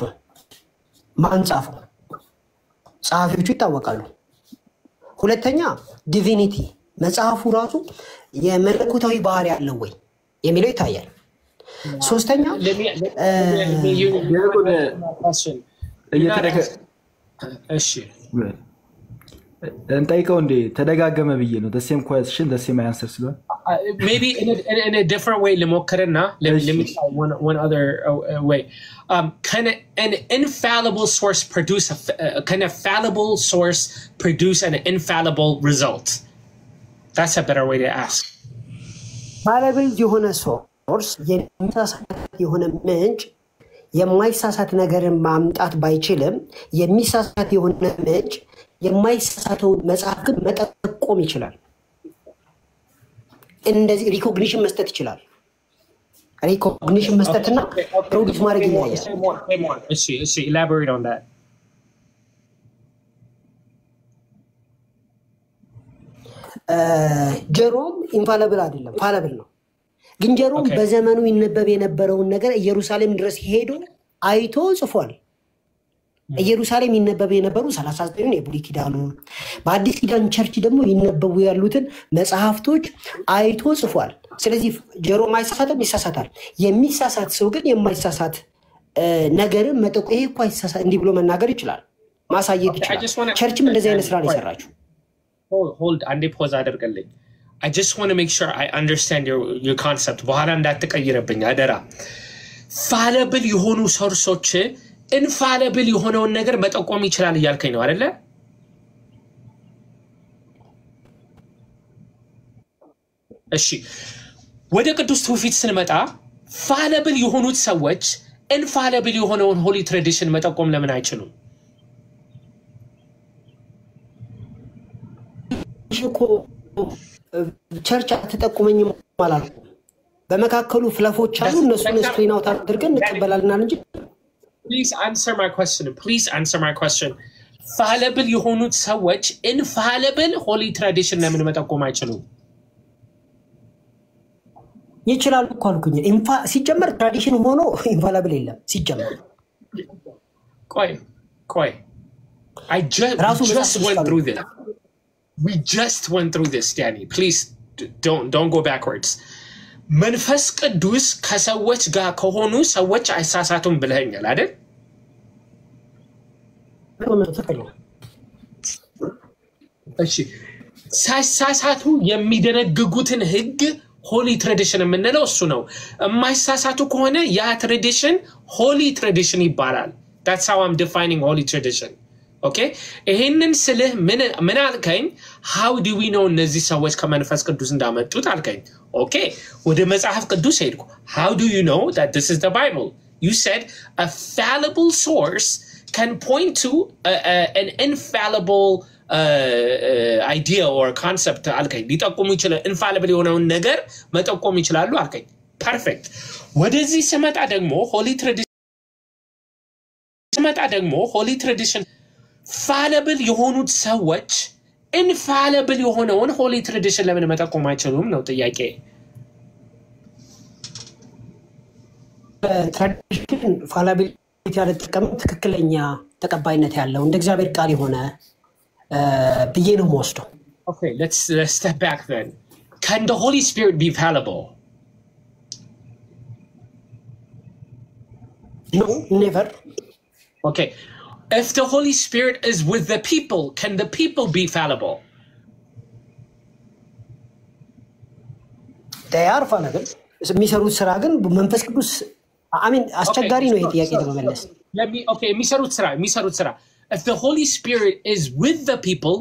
ማን ጻፈው? ጸሐፊዎቹ ይታወቃሉ። ሁለተኛ ዲቪኒቲ መጽሐፉ ራሱ የመለኮታዊ ባህሪ ያለው ወይ የሚለው ይታያል። ሶስተኛ እሺ እንጠይቀው እንዴ ተደጋገመ ብዬ ነው the same question the same answer ስለሆነ maybe in a different way ለሞከርና let me try one other way can an infallible source produce can a fallible source produce an infallible result? That's a better way to ask. fallible የሆነ source የሚሳሳት የሆነ ምንጭ የማይሳሳት ነገርን ማምጣት ባይችልም የሚሳሳት የሆነ ምንጭ የማይሳሳተው መጽሐፍ ግን መጠቆም ይችላል። እንደዚህ ሪኮግኒሽን መስጠት ይችላል። ሪኮግኒሽን መስጠትና ፕሮዲዩስ ማድረግ ይችላል። እሺ elaborate on that. ጀሮም ኢንፋሊብል አይደለም ፋሊብል ነው። ግን ጀሮም በዘመኑ ይነበብ የነበረውን ነገር ኢየሩሳሌም ድረስ ሄዶ አይቶ ጽፏል። ኢየሩሳሌም ይነበብ የነበሩ 39 የብሉይ ኪዳኑ በአዲስ ኪዳን ቸርች ደግሞ ይነበቡ ያሉትን መጽሐፍቶች አይቶ ጽፏል። ስለዚህ ጀሮም አይሳሳትም፣ ይሳሳታል። የሚሳሳት ሰው ግን የማይሳሳት ነገርን መጠቆም ይሄ እኮ አይሳሳት እንዲህ ብሎ መናገር ይችላል፣ ማሳየት ይችላል። ቸርችም እንደዚህ አይነት ስራ ይሰራችሁ። hold አንዴ ፖዝ አድርገልኝ። I just want to make sure I understand your concept. በኋላ እንዳትቀይረብኝ አደራ። ፋሊብል የሆኑ ሶርሶች ኢንፋሊብል የሆነውን ነገር መጠቆም ይችላል እያልከኝ ነው አይደለ? እሺ ወደ ቅዱስ ትውፊት ስንመጣ ፋሊብል የሆኑት ሰዎች ኢንፋሊብል የሆነውን ሆሊ ትራዲሽን መጠቆም ለምን አይችሉም? እኮ ቸርች አትጠቁመኝም አላልኩም። በመካከሉ ፍለፎች አሉ፣ እነሱን ስክሪን አውት አድርገን እንቀበላልናል እንጂ Please answer my question. Fallible የሆኑት ሰዎች infallible holy tradition ለምን መጠቆም አይችሉም? ይችላሉ እኮ አልኩኝ። ሲጀመር ትራዲሽን ሆኖ infallible የለም ሲጀመር። ቆይ I just went through this. We just went through this, Danny. Please don't go backwards. መንፈስ ቅዱስ ከሰዎች ጋር ከሆኑ ሰዎች አይሳሳቱም ብለኛል አይደል? እሺ ሳይሳሳቱ የሚደነግጉትን ህግ ሆሊ ትራዲሽን የምንለው እሱ ነው። የማይሳሳቱ ከሆነ ያ ትራዲሽን ሆሊ ትራዲሽን ይባላል። That's how I'm defining holy tradition. Okay? ይሄንን ስልህ ምን አልከኝ? How do we know እነዚህ ሰዎች ከመንፈስ ቅዱስ እንዳመጡት አልከኝ። Okay, ወደ መጽሐፍ ቅዱስ ሄድኩ። How do you know that this is the Bible? You said a fallible source can point to an infallible idea or concept አልከኝ። ሊጠቁሙ ይችላል። infallible የሆነውን ነገር መጠቆም ይችላሉ አልከኝ። perfect ወደዚህ ስመጣ ደግሞ holy tradition fallible የሆኑት ሰዎች infallible የሆነውን holy tradition ለምን መጠቆም አይችሉም ነው ጥያቄ tradition fallibility ያለ ተቀም ትክክለኛ ተቀባይነት ያለው እንደ እግዚአብሔር ቃል የሆነ ብዬ ነው የምወስደው Okay, let's step back then. Can the Holy Spirit be fallible? No, never. Okay. If the Holy Spirit is with the people, can the people be fallible? They are fallible. የሚሰሩት ስራ ግን መንፈስ ቅዱስ አስቸጋሪ ነው ይሄ ጥያቄ ለመመለስ የሚሰሩት ስራ If the Holy Spirit is with the people,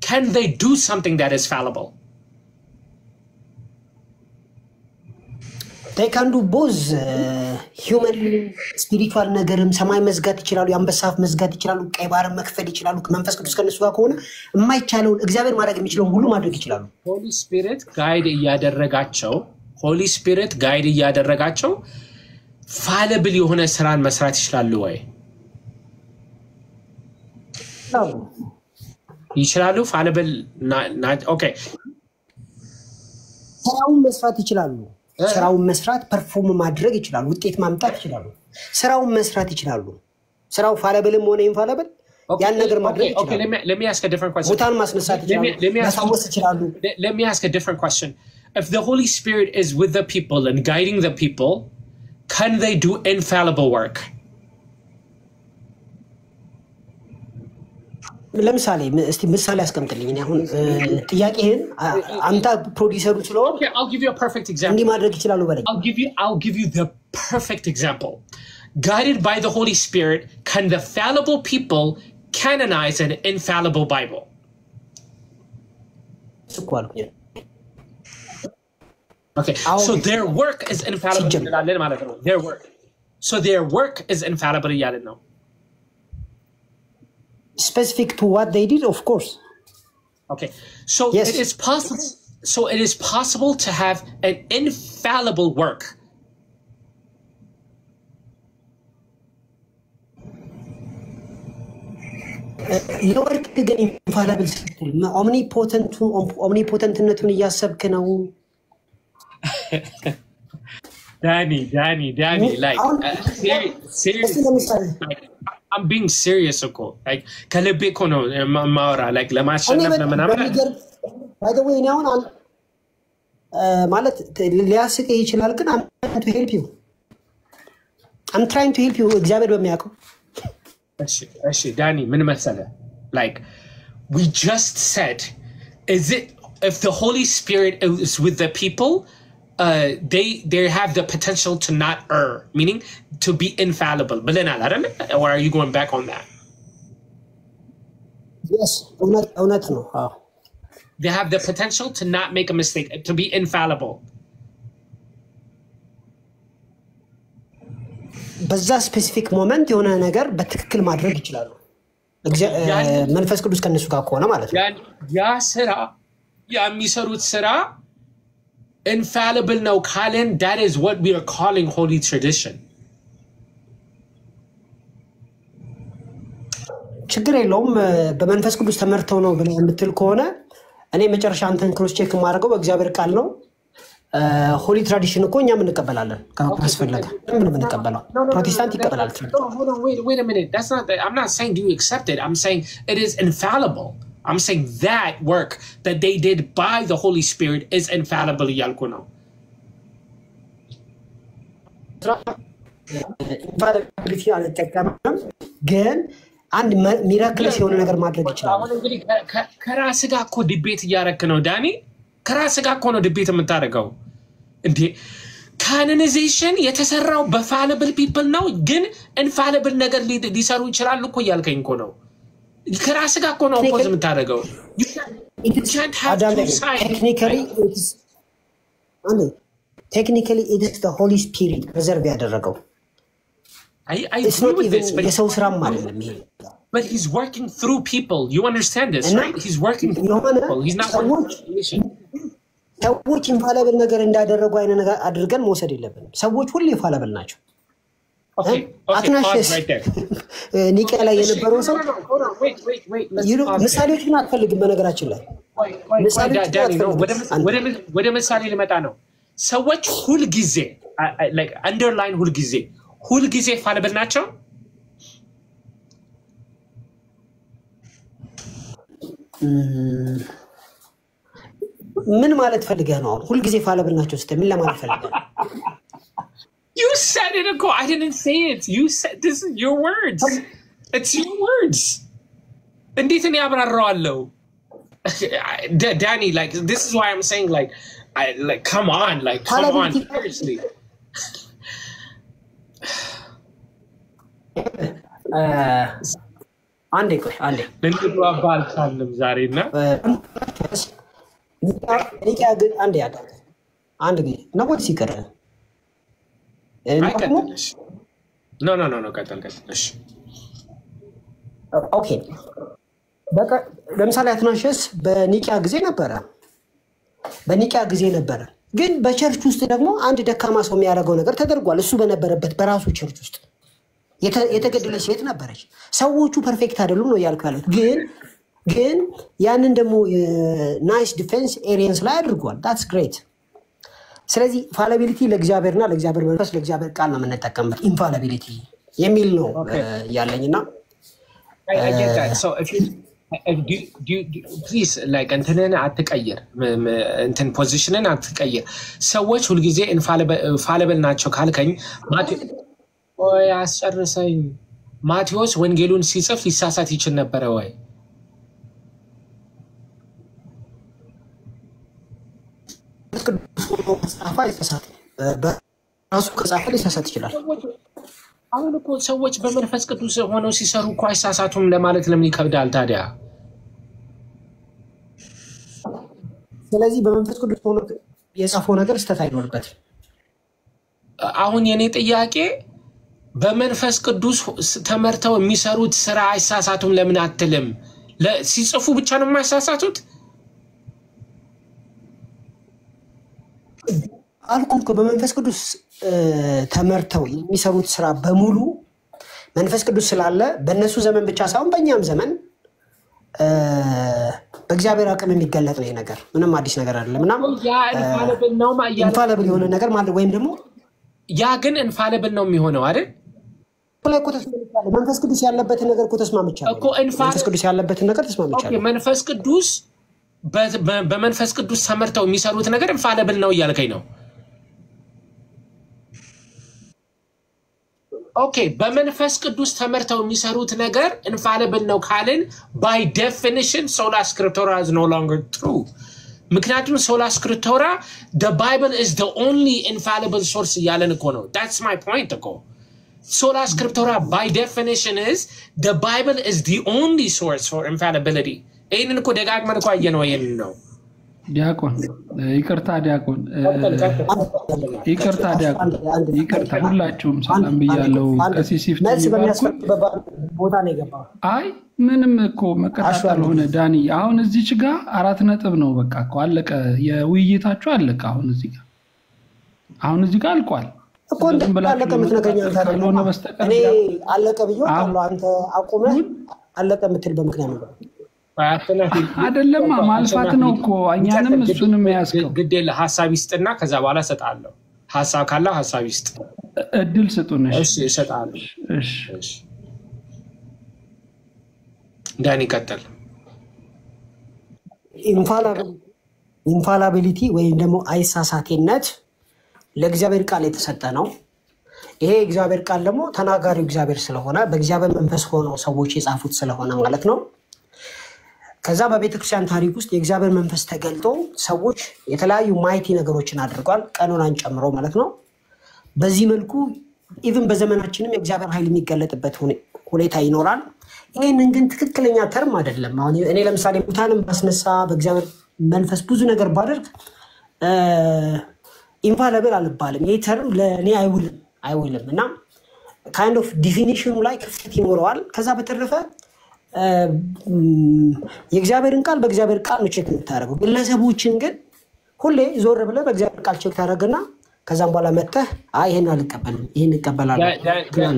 can they do something that is fallible? They can do both human spiritual ነገርም ሰማይ መዝጋት ይችላሉ ያንበሳፍ መዝጋት ይችላሉ ቀይ ባህር መክፈል ይችላሉ መንፈስ ቅዱስ ከነሱ ጋር ከሆነ የማይቻለው እግዚአብሔር ማድረግ የሚችለው ሁሉ ማድረግ ይችላሉ Holy Spirit guide እያደረጋቸው fallible የሆነ ስራን መስራት ይችላሉ ወይ ይችላሉ fallible okay ስራውን መስራት ፐርፎርም ማድረግ ይችላሉ ውጤት ማምጣት ይችላሉ ስራውን መስራት ይችላሉ ስራው fallible ሆነ infallible ያን ነገር ማድረግ ይችላሉ Okay, let me ask a different question ሙታን ማስነሳት ይችላሉ ማሳወስ ይችላሉ Let me ask a different question If the Holy Spirit is with the people and guiding the people can they do infallible work ለምሳሌ እስቲ ምሳሌ አስቀምጥልኝ እኔ አሁን ጥያቄህን አንተ ፕሮዲዩሰሩ ስለሆነ Okay, I'll give you a perfect example. እንዲ ማድረግ ይችላሉ በለኝ I'll give you the perfect example. Guided by the Holy Spirit, can the fallible people canonize an infallible Bible? Okay, so their work is infallible. Their work. So their work is infallible. Specific to what they did, of course. Okay, so yes. It is possible to have an infallible work. Your work is infallible. Omnipotent እያሰብክ ነው Danny, like seriously, like, I'm being serious, like kalebe kono maura, like lamashana By the way, now ማለት ሊያስቅ ይችላል ግን I'm trying to help you. I'm trying to help you. እግዚአብሔር በሚያውቀው እሺ Danny ምን መሰለ like we just said is it if the Holy Spirit is with the people they have the potential to not err, meaning to be infallible. But then, or are you going back on that? Yes, not no. They have the potential to not make a mistake, to be infallible. በዛ ስፔሲፊክ ሞመንት የሆነ ነገር በትክክል ማድረግ ይችላሉ መንፈስ ቅዱስ ከነሱ ጋር ከሆነ ማለት ነው ያ ስራ የሚሰሩት ስራ infallible no Colin, that is what we are calling holy tradition. ችግር የለውም በመንፈስ ቅዱስ ተመርተው ነው ብለ የምትል ከሆነ እኔ መጨረሻ አንተን ክሮስ ቼክ ማድረገው በእግዚአብሔር ቃል ነው holy tradition እኮ እኛም እንቀበላለን ካስፈለገ ምን እንቀበላለን ፕሮቴስታንት ይቀበላል wait a minute that's not I'm not saying do you accept it I'm saying it is infallible I'm saying that work that they did by the Holy Spirit is infallible እያልኩ ነው infallibility አልተጠቀመም ግን አንድ ሚራክለስ የሆነ ነገር ማድረግ ይችላል አሁን እንግዲህ ከራስ ጋር እኮ ዲቤት እያረክ ነው ዳኒ ከራስ ጋር እኮ ነው ዲቤት የምታደርገው እንዴ ካኖናይዜሽን የተሰራው በፋሊብል ፒፕል ነው ግን ኢንፋሊብል ነገር ሊሰሩ ይችላሉ እኮ እያልከኝ እኮ ነው ከራስ ጋር እኮ ነው ፖዝ የምታደርገው technically it is the Holy Spirit preserve ያደረገው I agree with this, but የሰው ስራም አይደለም ይሄ but he's working through people. You understand this, right? He's working through people. He's not working ሰዎች ኢንፋለብል ነገር እንዳደረጉ አይነ ነገር አድርገን መውሰድ የለብንም። ሰዎች ሁሉ ኢንፋለብል ናቸው። አትናሽስ ኒቂያ ላይ የነበረው ሰው ምሳሌዎችን አትፈልግም። በነገራችን ላይ ወደ ምሳሌ ልመጣ ነው። ሰዎች ሁልጊዜ like underline ሁልጊዜ ኢንፋለብል ናቸው። ምን ማለት ፈልገህ ነው? ሁልጊዜ ኢንፋለብል ናቸው ስትል ምን ለማለት ፈልገህ? You said it, Nicole. I didn't say it. You said this is your words. It's your words. እንዴት እኔ አብራራዋለሁ? Danny, like this is why I'm saying like come on, seriously. አንዴ ለምን አባል ካለም ዛሬና ኒቂያ ግን አንዴ ያዳለ አንድ ጊዜ ነው ወይስ ይቀር? No, ቀጥል። እሺ ኦኬ። በቃ ለምሳሌ አትናሽስ በኒቂያ ጊዜ ነበረ። ግን በቸርች ውስጥ ደግሞ አንድ ደካማ ሰው የሚያደርገው ነገር ተደርጓል። እሱ በነበረበት በራሱ ቸርች ውስጥ የተገደለች ሴት ነበረች። ሰዎቹ ፐርፌክት አይደሉም ነው ያልኩ ያሉት። ግን ያንን ደግሞ ናይስ ዲፌንስ ኤሪያንስ ላይ አድርጓል። that's great። ስለዚህ ኢንፋሊቢሊቲ ለእግዚአብሔርና ለእግዚአብሔር መንፈስ ለእግዚአብሔር ቃል ነው የምንጠቀምበት። ኢንፋሊቢሊቲ የሚል ነው ያለኝና I get that. So if you please like እንትንን አትቀይር፣ እንትን ፖዚሽንን አትቀይር። ሰዎች ሁልጊዜ ኢንፋሊብል ናቸው ካልከኝ አስጨርሰኝ። ማቴዎስ ወንጌሉን ሲጽፍ ሊሳሳት ይችል ነበረ ወይ? ራሱ ከጻፈ ሊሳሳት ይችላል። አሁን እኮ ሰዎች በመንፈስ ቅዱስ ሆነው ሲሰሩ እኮ አይሳሳቱም ለማለት ለምን ይከብዳል ታዲያ? ስለዚህ በመንፈስ ቅዱስ ሆኖ የጻፈው ነገር ስህተት አይኖርበትም። አሁን የኔ ጥያቄ በመንፈስ ቅዱስ ተመርተው የሚሰሩት ስራ አይሳሳቱም ለምን አትልም? ሲጽፉ ብቻ ነው የማይሳሳቱት? አልኩም እኮ በመንፈስ ቅዱስ ተመርተው የሚሰሩት ስራ በሙሉ መንፈስ ቅዱስ ስላለ በእነሱ ዘመን ብቻ ሳይሆን በእኛም ዘመን በእግዚአብሔር አቅም የሚገለጥ ነው ነገር። ምንም አዲስ ነገር አይደለም። እና ኢንፋሊብል የሆነ ነገር ማለት ወይም ደግሞ ያ ግን ኢንፋሊብል ነው የሚሆነው አይደል? መንፈስ ቅዱስ ያለበትን ነገር እኮ ተስማምቻለሁ። መንፈስ ቅዱስ ያለበትን ነገር ተስማምቻለሁ። መንፈስ ቅዱስ በመንፈስ ቅዱስ ተመርተው የሚሰሩት ነገር ኢንፋሊብል ነው እያልከኝ ነው? ኦኬ፣ በመንፈስ ቅዱስ ተመርተው የሚሰሩት ነገር ኢንፋሊብል ነው ካልን by definition sola scriptura is no longer true። ምክንያቱም sola scriptura the Bible is the only infallible source እያለን እኮ ነው። That's my point እኮ። sola scriptura by definition is the Bible is the only source for infallibility። ይህንን እኮ ደጋግመን እኮ አየነው። ይህንን ነው ዲያቆን ይቅርታ ሁላችሁም ሰላም ብያለሁ። ቀሲስ ይፍቱ ቦታ ነው የገባው። አይ ምንም እኮ መቀጣጣል ሆነ። ዳኒ አሁን እዚች ጋር 4 ነጥብ ነው በቃ እኮ አለቀ። የውይይታችሁ አለቀ። አሁን እዚህ ጋር አልቋል እኮ አለቀ። ምትነግረኝ አንተ ካልሆነ በስተቀር እኔ አለቀ ብዬ አንተ አቁመህ አለቀ የምትል በምክንያት ነው አይደለም? ማልፋት ነው እኮ እኛንም እሱንም ያስከው ግዴለ ሐሳብ ይስጥና ከዛ በኋላ ሰጣለሁ። ሐሳብ ካለው ሐሳብ ይስጥ፣ እድል ስጡን። እሺ እሰጣለሁ። እሺ ዳኒ ቀጥል። ኢንፋሊቢሊቲ ወይም ደግሞ አይሳሳቴነት ለእግዚአብሔር ቃል የተሰጠ ነው። ይሄ እግዚአብሔር ቃል ደግሞ ተናጋሪው እግዚአብሔር ስለሆነ በእግዚአብሔር መንፈስ ሆነው ሰዎች የጻፉት ስለሆነ ማለት ነው። ከዛ በቤተክርስቲያን ታሪክ ውስጥ የእግዚአብሔር መንፈስ ተገልጦ ሰዎች የተለያዩ ማይቲ ነገሮችን አድርጓል፣ ቀኖናን ጨምሮ ማለት ነው። በዚህ መልኩ ኢቭን በዘመናችንም የእግዚአብሔር ኃይል የሚገለጥበት ሁኔታ ይኖራል። ይሄንን ግን ትክክለኛ ተርም አይደለም። አሁን እኔ ለምሳሌ ሙታንን ባስነሳ በእግዚአብሔር መንፈስ ብዙ ነገር ባደርግ ኢንፋሊብል አልባልም። ይሄ ተርም ለእኔ አይውልም እና ካይንድ ኦፍ ዲፊኒሽኑ ላይ ክፍተት ይኖረዋል። ከዛ በተረፈ የእግዚአብሔርን ቃል በእግዚአብሔር ቃል ነው ቼክ የምታደርገው። ግለሰቦችን ግን ሁሌ ዞር ብለህ በእግዚአብሔር ቃል ቼክ ታደርግና ከዛም በኋላ መጥተህ አይ ይሄን አልቀበልም ይሄን እቀበላለሁ።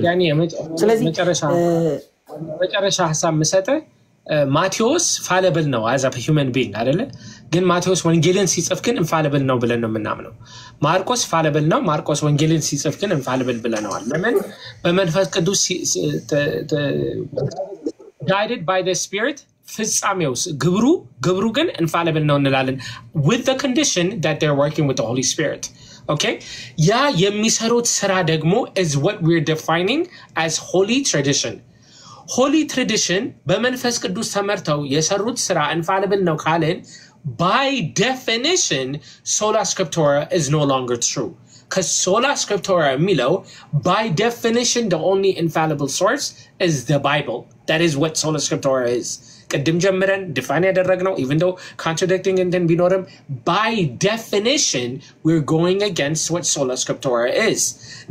ያኔ መጨረሻ ሐሳብ መሰጠ ማቴዎስ ፋለብል ነው as a human being አይደለ? ግን ማቴዎስ ወንጌልን ሲጽፍ ግን ኢንፋሊብል ነው ብለን ነው የምናምነው። ማርቆስ ፋለብል ነው፣ ማርቆስ ወንጌልን ሲጽፍ ግን ኢንፋሊብል ብለናል። ለምን? በመንፈስ ቅዱስ guided by the spirit ፍጻሜውስ ግብሩ ግን ኢንፋሊብል ነው እንላለን with the condition that they're working with the Holy Spirit. Okay? ያ የሚሰሩት ስራ ደግሞ is what we're defining as holy tradition. Holy tradition በመንፈስ ቅዱስ ተመርተው የሰሩት ስራ ኢንፋሊብል ነው ካለን by definition sola scriptura is no longer true. Because sola scriptura የሚለው by definition the only infallible source is the Bible. That is what sola scriptura is. ቅድም ጀምረን define ያደረግነው even though contradicting እንትን ቢኖርም by definition we're going against what sola scriptura is.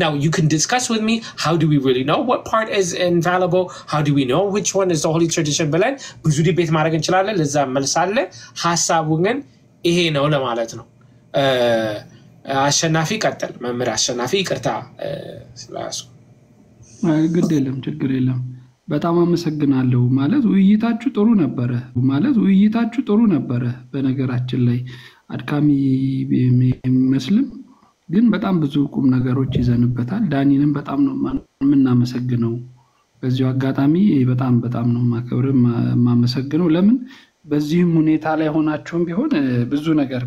Now you can discuss with me how do we really know what part is infallible, how do we know which one is the holy tradition ብለን ብዙ ዲቤት ማድረግ እንችላለን። ለዛ መልሳለ ሐሳቡ ግን ይሄ ነው ለማለት ነው። አሸናፊ ቀጥል መምህር አሸናፊ ይቅርታ ስላሱ ግድ የለም ችግር የለም። በጣም አመሰግናለሁ። ማለት ውይይታችሁ ጥሩ ነበረ። በነገራችን ላይ አድካሚ ቢመስልም ግን በጣም ብዙ ቁም ነገሮች ይዘንበታል። ዳኒንም በጣም ነው የምናመሰግነው። በዚሁ አጋጣሚ በጣም ነው ማመሰግነው። ለምን በዚህም ሁኔታ ላይ ሆናችሁም ቢሆን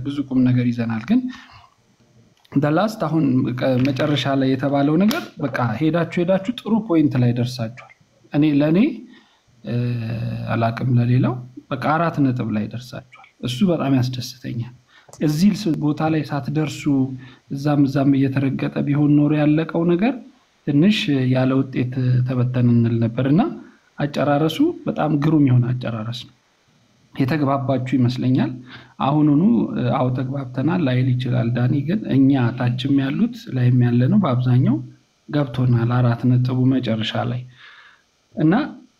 ብዙ ቁም ነገር ይዘናል። ግን ዳላስት አሁን መጨረሻ ላይ የተባለው ነገር በቃ ሄዳችሁ ጥሩ ፖይንት ላይ ደርሳችኋል። ለኔ አላቅም ለሌላው በቃ 4 ነጥብ ላይ ደርሳችኋል። እሱ በጣም ያስደስተኛል። እዚህ ቦታ ላይ ሳትደርሱ እዛም እየተረገጠ ቢሆን ኖር ያለቀው ነገር ትንሽ ያለ ውጤት ተበተንንል ነበርና አጨራረሱ በጣም ግሩም ይሆን አጨራረስ ነው። የተግባባችሁ ይመስለኛል። አሁንኑ አው ተግባብተናል ላይል ይችላል ዳኒ። ግን እኛ ታችም ያሉት ላይም ያለ ነው በአብዛኛው ገብቶናል 4 ነጥቡ መጨረሻ ላይ እና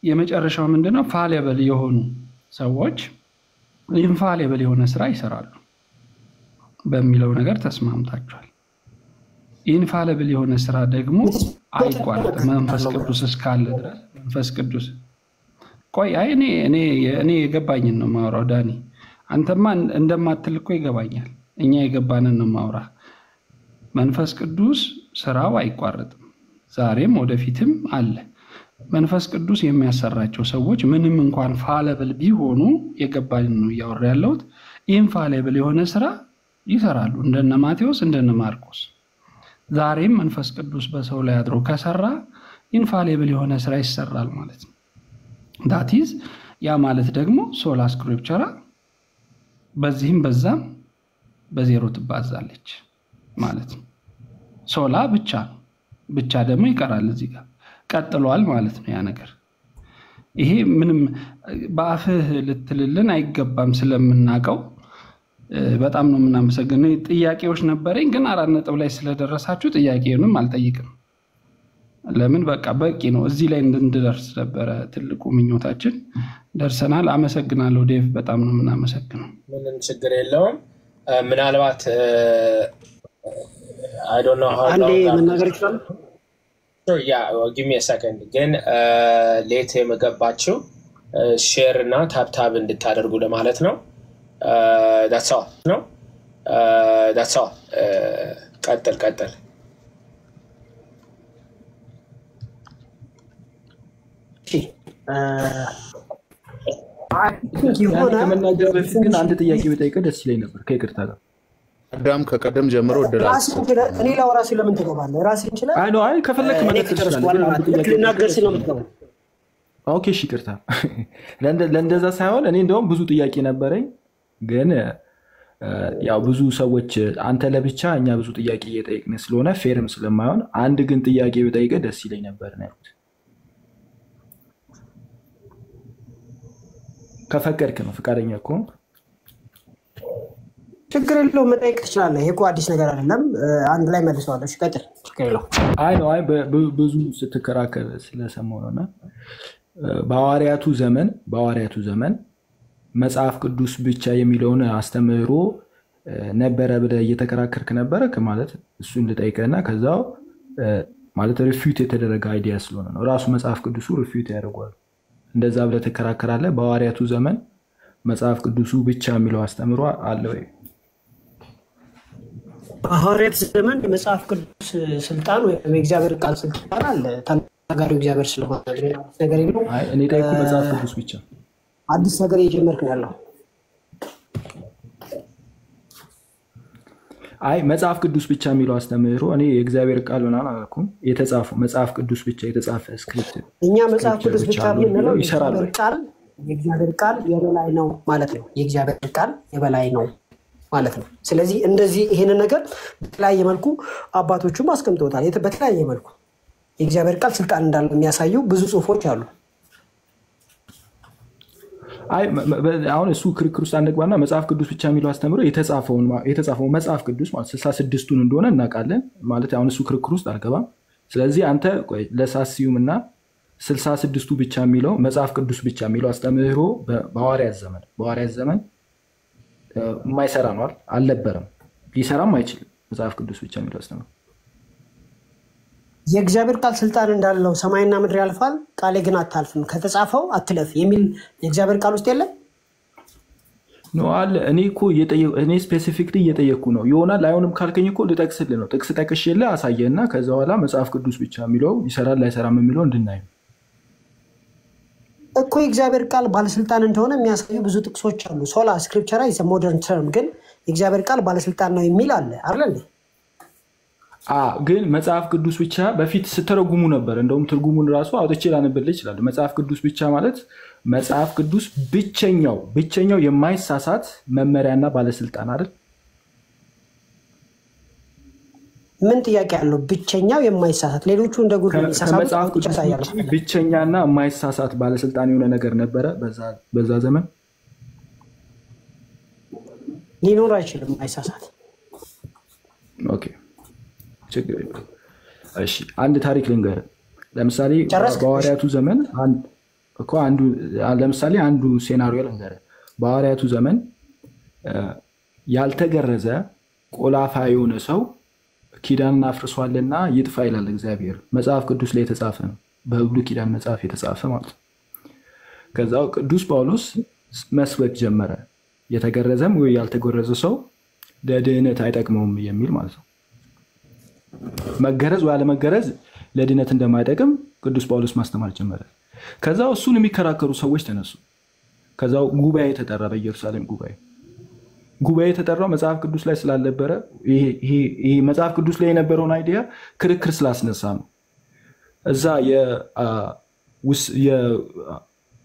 የመጨረሻው ምንድነው ፋሊብል የሆኑ ሰዎች ኢንፋሊብል የሆነ ስራ ይሰራሉ በሚለው ነገር ተስማምታችኋል። ኢንፋሊብል የሆነ ስራ ደግሞ አይቋረጥም መንፈስ ቅዱስ እስካለ ድረስ መንፈስ ቅዱስ ቆይ እኔ የገባኝን ነው ማውራው ዳኒ። አንተማ እንደማትል እኮ ይገባኛል። እኛ የገባንን ነው ማውራ። መንፈስ ቅዱስ ስራው አይቋረጥም ዛሬም ወደፊትም አለ። መንፈስ ቅዱስ የሚያሰራቸው ሰዎች ምንም እንኳን ፋሊብል ቢሆኑ የገባንን ነው ያወራ ያለውት ኢንፋሊብል የሆነ ስራ ይሰራሉ እንደነ ማቴዎስ እንደነ ማርቆስ። ዛሬም መንፈስ ቅዱስ በሰው ላይ አድሮ ከሰራ ኢንፋሊብል የሆነ ስራ ይሰራል ማለት ነው። that is ያ ማለት ደግሞ ሶላ ስክሪፕቸራ በዚህም በዛም በዜሮ ትባዛለች ማለት ነው። ሶላ ብቻ ደግሞ ይቀራል እዚህ ጋር ቀጥሏል ማለት ነው ያ ነገር። ይሄ ምንም በአፍህ ልትልልን አይገባም ስለምናቀው በጣም ነው የምናመሰግነው። ጥያቄዎች ነበረኝ ግን 4 ነጥብ ላይ ስለደረሳችሁ ጥያቄውንም አልጠይቅም። ለምን በቃ በቂ ነው። እዚህ ላይ እንድንደርስ ነበር ትልቁ ምኞታችን። ደርሰናል። አመሰግናለሁ ዴቭ በጣም ነው የምናመሰግነው። ምንም ችግር የለውም። ምናልባት I don't know how አንዴ መናገር ይችላል? Sure, yeah, well, give me a second. Again, late የመገባችሁ ሼር እና ታፕ እንድታደርጉ ለማለት ነው። That's all. No? That's all. ቀጥል ከመናገር በፊት ግን አንድ ጥያቄ ብጠይቅ ደስ ይለኝ ነበር ከይቅርታ ጋር። አዳም ከቀደም ጀምሮ ድረስ እኔ ላውራ ስለምን ትገባለህ? ራስህ እንችላል። አይ ከፈለክ ማለት ትችላለህ። ልናገር ስለምትገባ ኦኬ እሺ ይቅርታ። ለእንደዛ ሳይሆን እኔ እንደውም ብዙ ጥያቄ ነበረኝ ግን ያው ብዙ ሰዎች አንተ ለብቻ እኛ ብዙ ጥያቄ እየጠየቅን ስለሆነ ፌርም ስለማይሆን አንድ ግን ጥያቄ ብጠይቅ ደስ ይለኝ ነበር ነው ያልኩት። ከፈቀድክ ነው ፈቃደኛ ከሆንክ ችግር የለውም መጠየቅ ትችላለህ። ይሄ እኮ አዲስ ነገር አይደለም። አንድ ላይ መልሰዋለሁ። እሺ ቀጥል። ችግር የለውም። አይ ብዙ ስትከራከር ስለሰማሁ ነውና በሐዋርያቱ ዘመን መጽሐፍ ቅዱስ ብቻ የሚለውን አስተምህሮ ነበረ ብለህ እየተከራከርክ ነበረ ማለት እሱን ልጠይቅህና ከዛው ማለት ሪፊዩት የተደረገ አይዲያ ስለሆነ ነው። ራሱ መጽሐፍ ቅዱሱ ሪፊዩት ያደርገዋል። እንደዛ ብለህ ትከራከራለህ። በሐዋርያቱ ዘመን መጽሐፍ ቅዱሱ ብቻ የሚለው አስተምሮ አለ ወይ? በሐዋርያት ዘመን የመጽሐፍ ቅዱስ ስልጣን ወይም የእግዚአብሔር ቃል ስልጣን አለ። ተናጋሪው እግዚአብሔር ስለሆነ ነገር የለው። እኔ ጠይቁ መጽሐፍ ቅዱስ ብቻ አዲስ ነገር እየጀመርክ ነው ያለው። መጽሐፍ ቅዱስ ብቻ የሚለው አስተምህሮ እኔ የእግዚአብሔር ቃል ምናምን አላልኩም። የተጻፈው መጽሐፍ ቅዱስ ብቻ የተጻፈ ስክሪፕት እኛ መጽሐፍ ቅዱስ ብቻ የምንለው የእግዚአብሔር ቃል የበላይ ነው ማለት ነው። የእግዚአብሔር ቃል የበላይ ነው ማለት ነው። ስለዚህ እንደዚህ ይሄንን ነገር በተለያየ መልኩ አባቶቹም አስቀምጠውታል። በተለያየ መልኩ የእግዚአብሔር ቃል ስልጣን እንዳለው የሚያሳዩ ብዙ ጽሁፎች አሉ። አሁን እሱ ክርክር ውስጥ አንገባና መጽሐፍ ቅዱስ ብቻ የሚለው አስተምሮ የተጻፈው መጽሐፍ ቅዱስ ማለት 66ቱን እንደሆነ እናውቃለን ማለት አሁን እሱ ክርክር ውስጥ አልገባም። ስለዚህ አንተ ለሳሲዩም እና 66ቱ ብቻ የሚለው መጽሐፍ ቅዱስ ብቻ የሚለው አስተምህሮ በሐዋርያት ዘመን የማይሰራ ነው አልነበረም፣ ሊሰራም አይችልም። መጽሐፍ ቅዱስ ብቻ የሚለው አስተምህሮ የእግዚአብሔር ቃል ስልጣን እንዳለው ሰማይና ምድር ያልፋል ቃሌ ግን አታልፍም ከተጻፈው አትለፍ የሚል የእግዚአብሔር ቃል ውስጥ የለም ነው አለ። እኔ ስፔሲፊክሊ እየጠየቅኩ ነው። ይሆናል አይሆንም ካልከኝ እኮ ልጠቅስልህ ነው። ጥቅስ ጠቅሼልህ አሳየህና ከዛ በኋላ መጽሐፍ ቅዱስ ብቻ የሚለው ይሰራል ላይሰራም የሚለው እንድናየው እኮ የእግዚአብሔር ቃል ባለስልጣን እንደሆነ የሚያሳዩ ብዙ ጥቅሶች አሉ። ሶላ ስክሪፕቸራ ኢዝ አ ሞደርን ተርም፣ ግን የእግዚአብሔር ቃል ባለስልጣን ነው የሚል አለ አይደል? ግን መጽሐፍ ቅዱስ ብቻ በፊት ስተረጉሙ ነበር። እንደውም ትርጉሙን ራሱ አውጥቼ ላነብልህ ይችላል። መጽሐፍ ቅዱስ ብቻ ማለት መጽሐፍ ቅዱስ ብቸኛው የማይሳሳት መመሪያና ባለስልጣን አይደል? ምን ጥያቄ አለው? ብቸኛው የማይሳሳት ሌሎቹ እንደ ጉድ የሚሳሳቱ መጽሐፍ ቅዱስ ብቸኛና የማይሳሳት ባለስልጣን የሆነ ነገር ነበረ በዛ ዘመን? ሊኖር አይችልም የማይሳሳት። ኦኬ ችግር የለም። እሺ አንድ ታሪክ ልንገርህ። ለምሳሌ በሐዋርያቱ ዘመን ለምሳሌ አንዱ ሴናሪዮ ልንገርህ። በሐዋርያቱ ዘመን ያልተገረዘ ቆላፋ የሆነ ሰው ኪዳንን አፍርሷልና ይጥፋ ይላል እግዚአብሔር። መጽሐፍ ቅዱስ ላይ የተጻፈ ነው። በብሉይ ኪዳን መጽሐፍ የተጻፈ ማለት ነው። ከዛው ቅዱስ ጳውሎስ መስበክ ጀመረ። የተገረዘም ወይ ያልተገረዘ ሰው ለድህነት አይጠቅመውም የሚል ማለት ነው። መገረዝ ወይ አለመገረዝ ለድህነት እንደማይጠቅም ቅዱስ ጳውሎስ ማስተማር ጀመረ። ከዛው እሱን የሚከራከሩ ሰዎች ተነሱ። ከዛው ጉባኤ ተጠራ። በኢየሩሳሌም ጉባኤ የተጠራው መጽሐፍ ቅዱስ ላይ ስላልነበረ ይሄ መጽሐፍ ቅዱስ ላይ የነበረውን አይዲያ ክርክር ስላስነሳ ነው። እዛ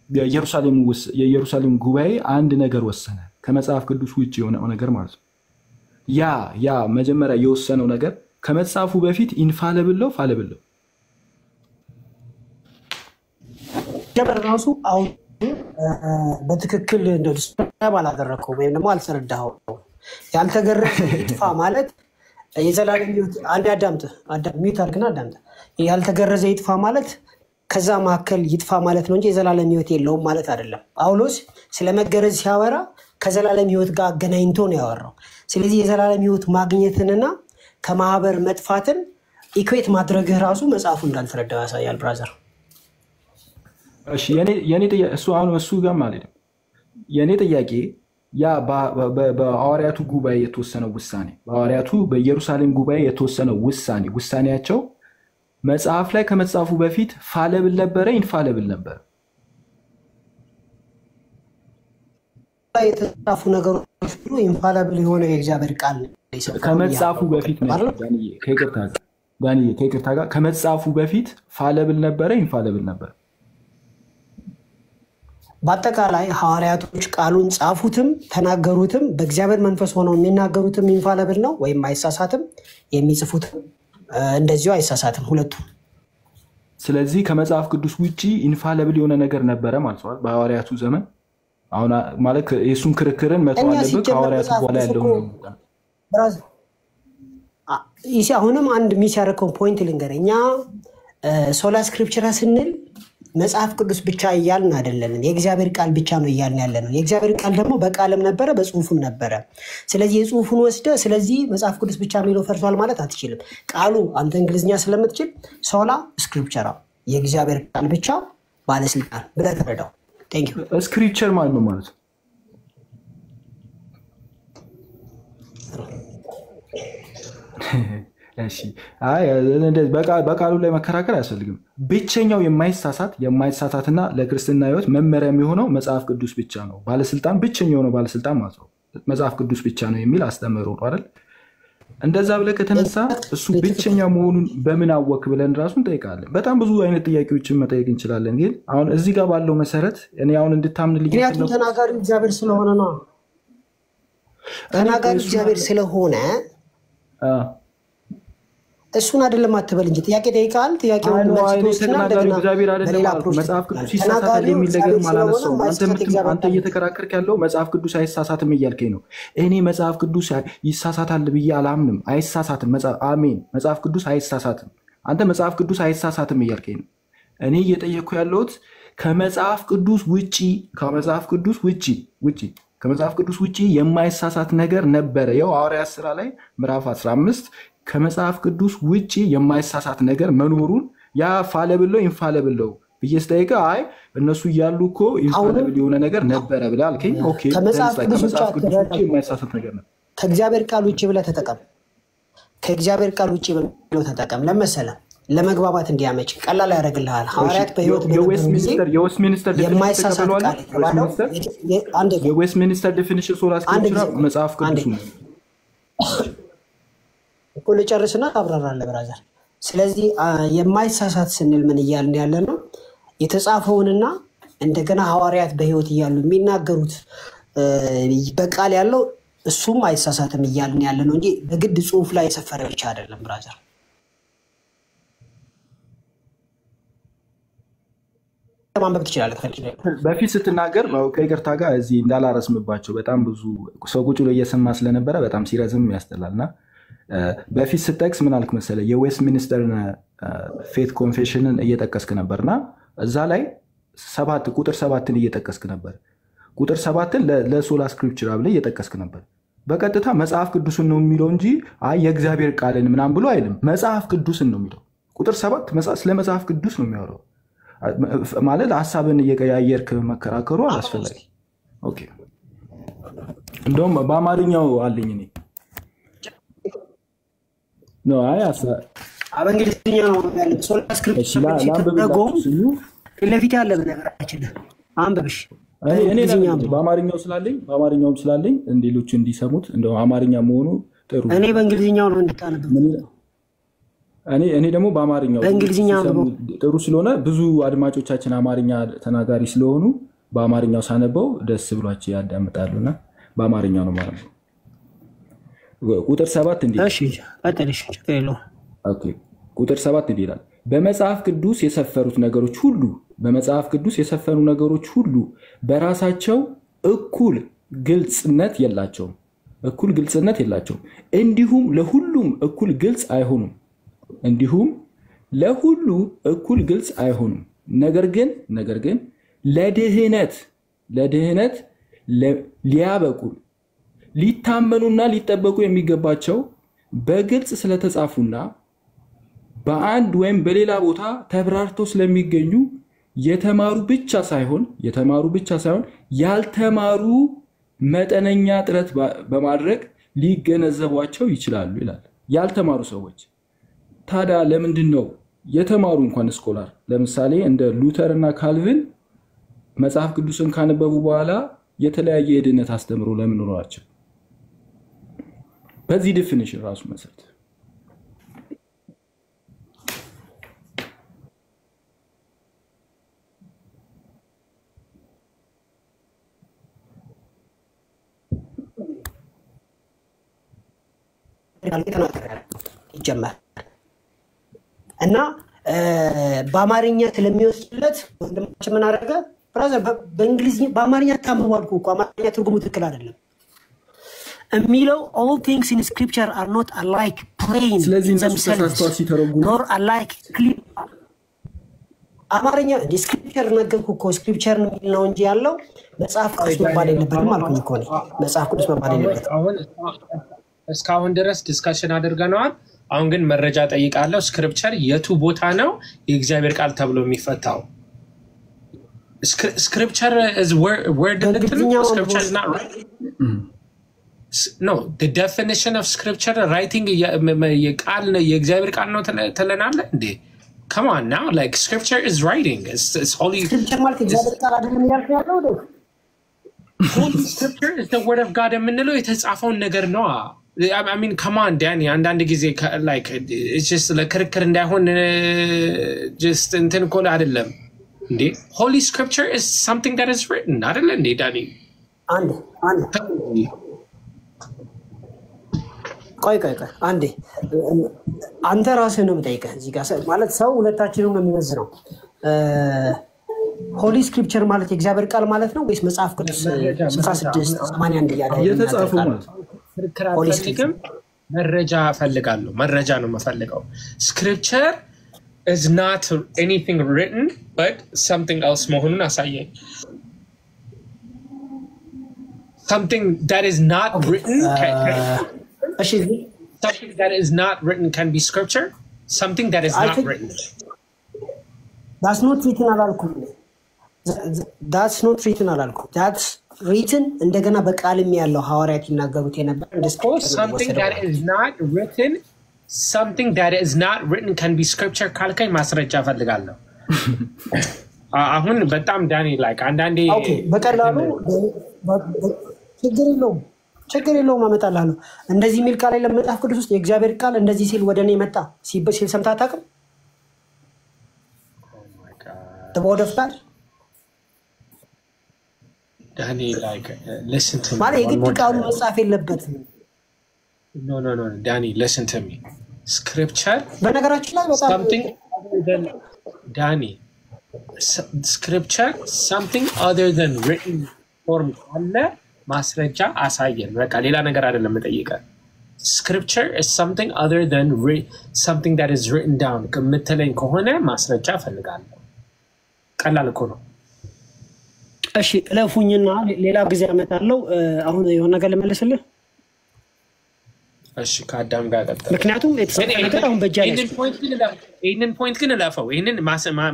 የኢየሩሳሌም ጉባኤ አንድ ነገር ወሰነ፣ ከመጽሐፍ ቅዱስ ውጭ የሆነው ነገር ማለት ነው። ያ መጀመሪያ የወሰነው ነገር ከመጽሐፉ በፊት ኢንፋለብል ነው ፋለብል ነው። ጀበር ራሱ አሁን በትክክል እንደው ባላደረከው ወይም ደግሞ አልተረዳኸው። ያልተገረዘ ይጥፋ ማለት የዘላለም ሕይወት አንድ አዳምጥ ሚዩት አድርግና አዳምጥ። ያልተገረዘ ይጥፋ ማለት ከዛ መካከል ይጥፋ ማለት ነው እንጂ የዘላለም ሕይወት የለውም ማለት አይደለም። ጳውሎስ ስለመገረዝ ሲያወራ ከዘላለም ሕይወት ጋር አገናኝቶ ነው ያወራው። ስለዚህ የዘላለም ሕይወት ማግኘትንና ከማህበር መጥፋትን ኢኩዌት ማድረግህ ራሱ መጽሐፉ እንዳልተረዳው ያሳያል ብራዘር። እሺ የኔ ጥያቄ እሱ ጋር ማለት ነው። የኔ ጥያቄ ያ በሐዋርያቱ ጉባኤ የተወሰነው ውሳኔ በሐዋርያቱ በኢየሩሳሌም ጉባኤ የተወሰነው ውሳኔያቸው መጽሐፍ ላይ ከመጽሐፉ በፊት ፋለብል ነበረ ኢንፋለብል ነበረ? የተጻፉ ነገሮች ሁሉ ኢንፋለብል የሆነ የእግዚአብሔር ቃል ከመጽሐፉ በፊት ነው። ከይቅርታ ጋር ከመጽሐፉ በፊት ፋለብል ነበረ ኢንፋለብል ነበረ? በአጠቃላይ ሐዋርያቶች ቃሉን ጻፉትም ተናገሩትም በእግዚአብሔር መንፈስ ሆነው የሚናገሩትም ኢንፋለብል ነው ወይም አይሳሳትም፣ የሚጽፉትም እንደዚሁ አይሳሳትም፣ ሁለቱም። ስለዚህ ከመጽሐፍ ቅዱስ ውጪ ኢንፋለብል የሆነ ነገር ነበረ ማለት ነው በሐዋርያቱ ዘመን። አሁን ማለት የሱን ክርክርን መተው አለበት ከሐዋርያቱ በኋላ ያለው ነው። አሁንም አንድ ሚስ ያደረገው ፖይንት ልንገረኛ። ሶላ ስክሪፕቸራ ስንል መጽሐፍ ቅዱስ ብቻ እያልን አይደለም የእግዚአብሔር ቃል ብቻ ነው እያልን ያለነው የእግዚአብሔር ቃል ደግሞ በቃልም ነበረ በጽሁፍም ነበረ ስለዚህ የጽሁፉን ወስደ ስለዚህ መጽሐፍ ቅዱስ ብቻ የሚለው ፈርሷል ማለት አትችልም ቃሉ አንተ እንግሊዝኛ ስለምትችል ሶላ ስክሪፕቸራ የእግዚአብሔር ቃል ብቻ ባለስልጣን ብለህ ተረዳው ቴንክ ዩ ስክሪፕቸር ማለት ነው ማለት እሺ አይ እንደዚህ በቃሉ ላይ መከራከር አያስፈልግም ብቸኛው የማይሳሳትና ለክርስትና ህይወት መመሪያ የሚሆነው መጽሐፍ ቅዱስ ብቻ ነው ባለስልጣን ብቸኛው ነው ባለስልጣን ማለት ነው መጽሐፍ ቅዱስ ብቻ ነው የሚል አስተምሮ ነው አይደል እንደዛ ብለህ ከተነሳ እሱ ብቸኛ መሆኑን በምን አወክ ብለን ራሱን ጠይቃለን በጣም ብዙ አይነት ጥያቄዎችን መጠየቅ እንችላለን ግን አሁን እዚህ ጋር ባለው መሰረት እኔ አሁን እንድታምንልኝ ምክንያቱም ተናጋሪ እግዚአብሔር ስለሆነ ነው ተናጋሪ እግዚአብሔር ስለሆነ እሱን አይደለም አትበል እንጂ ጥያቄ ጠይቃል ጥያቄውን እግዚአብሔር አይደለም መጽሐፍ ቅዱስ ይሳሳታል የሚል ነገር ማለት ነው አንተ እየተከራከርክ ያለው መጽሐፍ ቅዱስ አይሳሳትም እያልከኝ ነው እኔ መጽሐፍ ቅዱስ ይሳሳታል ብዬ አላምንም አይሳሳትም አሜን መጽሐፍ ቅዱስ አይሳሳትም አንተ መጽሐፍ ቅዱስ አይሳሳትም እያልከኝ ነው እኔ እየጠየቅኩ ያለሁት ከመጽሐፍ ቅዱስ ውጪ የማይሳሳት ነገር ነበረ ያው ሐዋርያት ሥራ ላይ ምዕራፍ 15 ከመጽሐፍ ቅዱስ ውጪ የማይሳሳት ነገር መኖሩን ያ ፋለብለው ኢንፋለብለው በየስጠይቀ አይ እነሱ ይያሉ እኮ ኢንፋለብል የሆነ ነገር ነበረ ብለህ አልከኝ ኦኬ ከመጽሐፍ ቅዱስ ውጪ የማይሳሳት ነገር ነው ከእግዚአብሔር ቃል ውጪ ብለህ ተጠቀም ከእግዚአብሔር ቃል ውጪ ብለው ተጠቀም ለመሰለ ለመግባባት እንዲያመች ቀላል ያደርግልሃል ሐዋርያት በህይወት የዌስትሚኒስተር ዴፊኒሽን ሶላ ስክሪፕቸር መጽሐፍ ቅዱስ ነው ሁሉ ጨርስና አብራራለህ ብራዘር ስለዚህ የማይሳሳት ስንል ምን ይያልን ያለ ነው የተጻፈውንና እንደገና ሐዋርያት በህይወት ይያሉ የሚናገሩት በቃል ያለው እሱም አይሳሳትም ይያልን ያለ ነው እንጂ በግድ ጽሁፍ ላይ የሰፈረ ብቻ አይደለም ብራዘር ማንበብ ትችላለህ በፊት ስትናገር ከይቅርታ ጋር እዚህ እንዳላረስምባቸው በጣም ብዙ ሰው ቁጭ ብሎ እየሰማ ስለነበረ በጣም ሲረዝም ያስጠላልና በፊት ስጠቅስ ምን አልክ መሰለ የዌስትሚኒስተር ፌት ኮንፌሽንን እየጠቀስክ ነበርና እዛ ላይ ቁጥር 7ን እየጠቀስክ ነበር ቁጥር 7ን ለሶላ ስክሪፕቸር ብለህ እየጠቀስክ ነበር በቀጥታ መጽሐፍ ቅዱስን ነው የሚለው እንጂ አይ የእግዚአብሔር ቃልን ምናምን ብሎ አይልም መጽሐፍ ቅዱስን ነው የሚለው ቁጥር 7 ስለ መጽሐፍ ቅዱስ ነው የሚያወራው ማለት ሐሳብን እየቀያየርክ መከራከሩ አላስፈላጊ ኦኬ እንደውም በአማርኛው አለኝ እኔ ነው አይ አበንግሊዝኛ ነው ያለው ሶላ ስክሪፕቸር ለፊት ያለ በነገራችን አንብብሽ እኔ በአማርኛውም ስላለኝ እንዴሎቹ እንዲሰሙት እንደው አማርኛ መሆኑ ጥሩ እኔ በእንግሊዝኛው ነው እንድታነብ እኔ ደግሞ በአማርኛው ጥሩ ስለሆነ ብዙ አድማጮቻችን አማርኛ ተናጋሪ ስለሆኑ በአማርኛው ሳነበው ደስ ብሏቸው ያዳምጣሉና በአማርኛው ነው ማለት ነው ቁጥር 7 እንዴ እሺ አጥልሽ ከሌሎ ኦኬ ቁጥር 7 እንዴ ይላል በመጽሐፍ ቅዱስ የሰፈሩት ነገሮች ሁሉ በራሳቸው እኩል ግልጽነት የላቸውም እንዲሁም ለሁሉም እኩል ግልጽ አይሆኑም ነገር ግን ለድህነት ሊያበቁ ሊታመኑና ሊጠበቁ የሚገባቸው በግልጽ ስለተጻፉና በአንድ ወይም በሌላ ቦታ ተብራርተው ስለሚገኙ የተማሩ ብቻ ሳይሆን ያልተማሩ መጠነኛ ጥረት በማድረግ ሊገነዘቧቸው ይችላሉ ይላል ያልተማሩ ሰዎች ታዲያ ለምንድን ነው የተማሩ እንኳን ስኮላር ለምሳሌ እንደ ሉተር እና ካልቪን መጽሐፍ ቅዱስን ካነበቡ በኋላ የተለያየ የድነት አስተምሮ ለምን ኖራቸው በዚህ ዲፊኒሽን ራሱ መሰረት ይጀምራል እና በአማርኛ ስለሚወስድለት ወንድማችን ምን አደረገ ብራዘር በእንግሊዝኛ በአማርኛ ታምሯል እኮ አማርኛ ትርጉሙ ትክክል አይደለም የሚለው all things in scripture are not alike plain ስለዚህ ተሳስተው ሲተረጉሙ nor alike clear አማርኛ ስክሪፕቸር ነገርኩ እኮ ስክሪፕቸር ነው እንጂ ያለው መጽሐፍ ቅዱስ መባል የለበትም አልኩኝ እኮ ነው። መጽሐፍ ቅዱስ መባል የለበትም። አሁን እስካሁን ድረስ ዲስከሽን አድርገናል። አሁን ግን መረጃ ጠይቃለሁ። ስክሪፕቸር የቱ ቦታ ነው የእግዚአብሔር ቃል ተብሎ የሚፈታው? ስክሪፕቸር is word scripture is not right. No, the definition of scripture writing የቃል የእግዚአብሔር ቃል ነው ተለናለ እንዴ? Come on now, like scripture is writing. It's holy. ስክሪፕቸር ማለት እግዚአብሔር ቃል አይደለም ያልኩ ያለው ነው። Holy scripture is the word of God የምንለው የተጻፈውን ነገር ነው። I mean, come on, Danny. አንዳንድ ጊዜ like it's just ለክርክር እንዳይሆን just እንትን እኮ አይደለም እንዴ? Holy scripture is something that is written አይደለ እንዴ ዳኒ? አንዴ ቆይ አንዴ አንተ ራስህ ነው የምጠይቀህ እዚህ ጋር ማለት ሰው ሁለታችንም ነው የሚመዝነው። ሆሊ ስክሪፕቸር ማለት የእግዚአብሔር ቃል ማለት ነው ወይስ መጽሐፍ ቅዱስ 66:81 እያለ የተጻፈው ማለት ሆሊ ስክሪፕቸር? መረጃ ፈልጋለሁ። መረጃ ነው የምፈልገው። ስክሪፕቸር is not anything written but something else መሆኑን አሳየኝ። Something that is not written something that is not written can be scripture. Something that is not written. That's not written አላልኩም። That's not written አላልኩም። That's written እንደገና በቃልም ያለው ሐዋርያት ይናገሩት የነበር something that is not written. Something that is not written can be scripture ካልከኝ ማስረጃ ፈልጋለሁ። አሁን በጣም ዳኒ like አንዳንዴ ኦኬ በቀላሉ ችግር የለውም አመጣልሃለሁ። እንደዚህ ሚል ቃል የለም መጽሐፍ ቅዱስ ውስጥ የእግዚአብሔር ቃል እንደዚህ ሲል ወደኔ መጣ ሲል ሰምተህ አታውቅም? The word of God Danny, like listen to me. ማለት የግድ ቃሉ መጻፍ የለበትም። No, Danny, listen to me. Scripture በነገራችን ላይ በጣም something other than Danny. Scripture something other than written form ካለ ማስረጃ አሳየን። በቃ ሌላ ነገር አይደለም የምጠይቀው። Scripture is something other than something that is written down ከምትለኝ ከሆነ ማስረጃ ፈልጋለሁ። ቀላል እኮ ነው። እሺ ለፉኝና ሌላ ጊዜ አመጣለሁ። አሁን የሆነ ነገር ልመልስልህ። እሺ ከአዳም ጋር ቀጥታ ምክንያቱም የተሰጠ ነገር አሁን በእጅ ላይ ይሄንን ፖይንት ግን ለፈው ይሄንን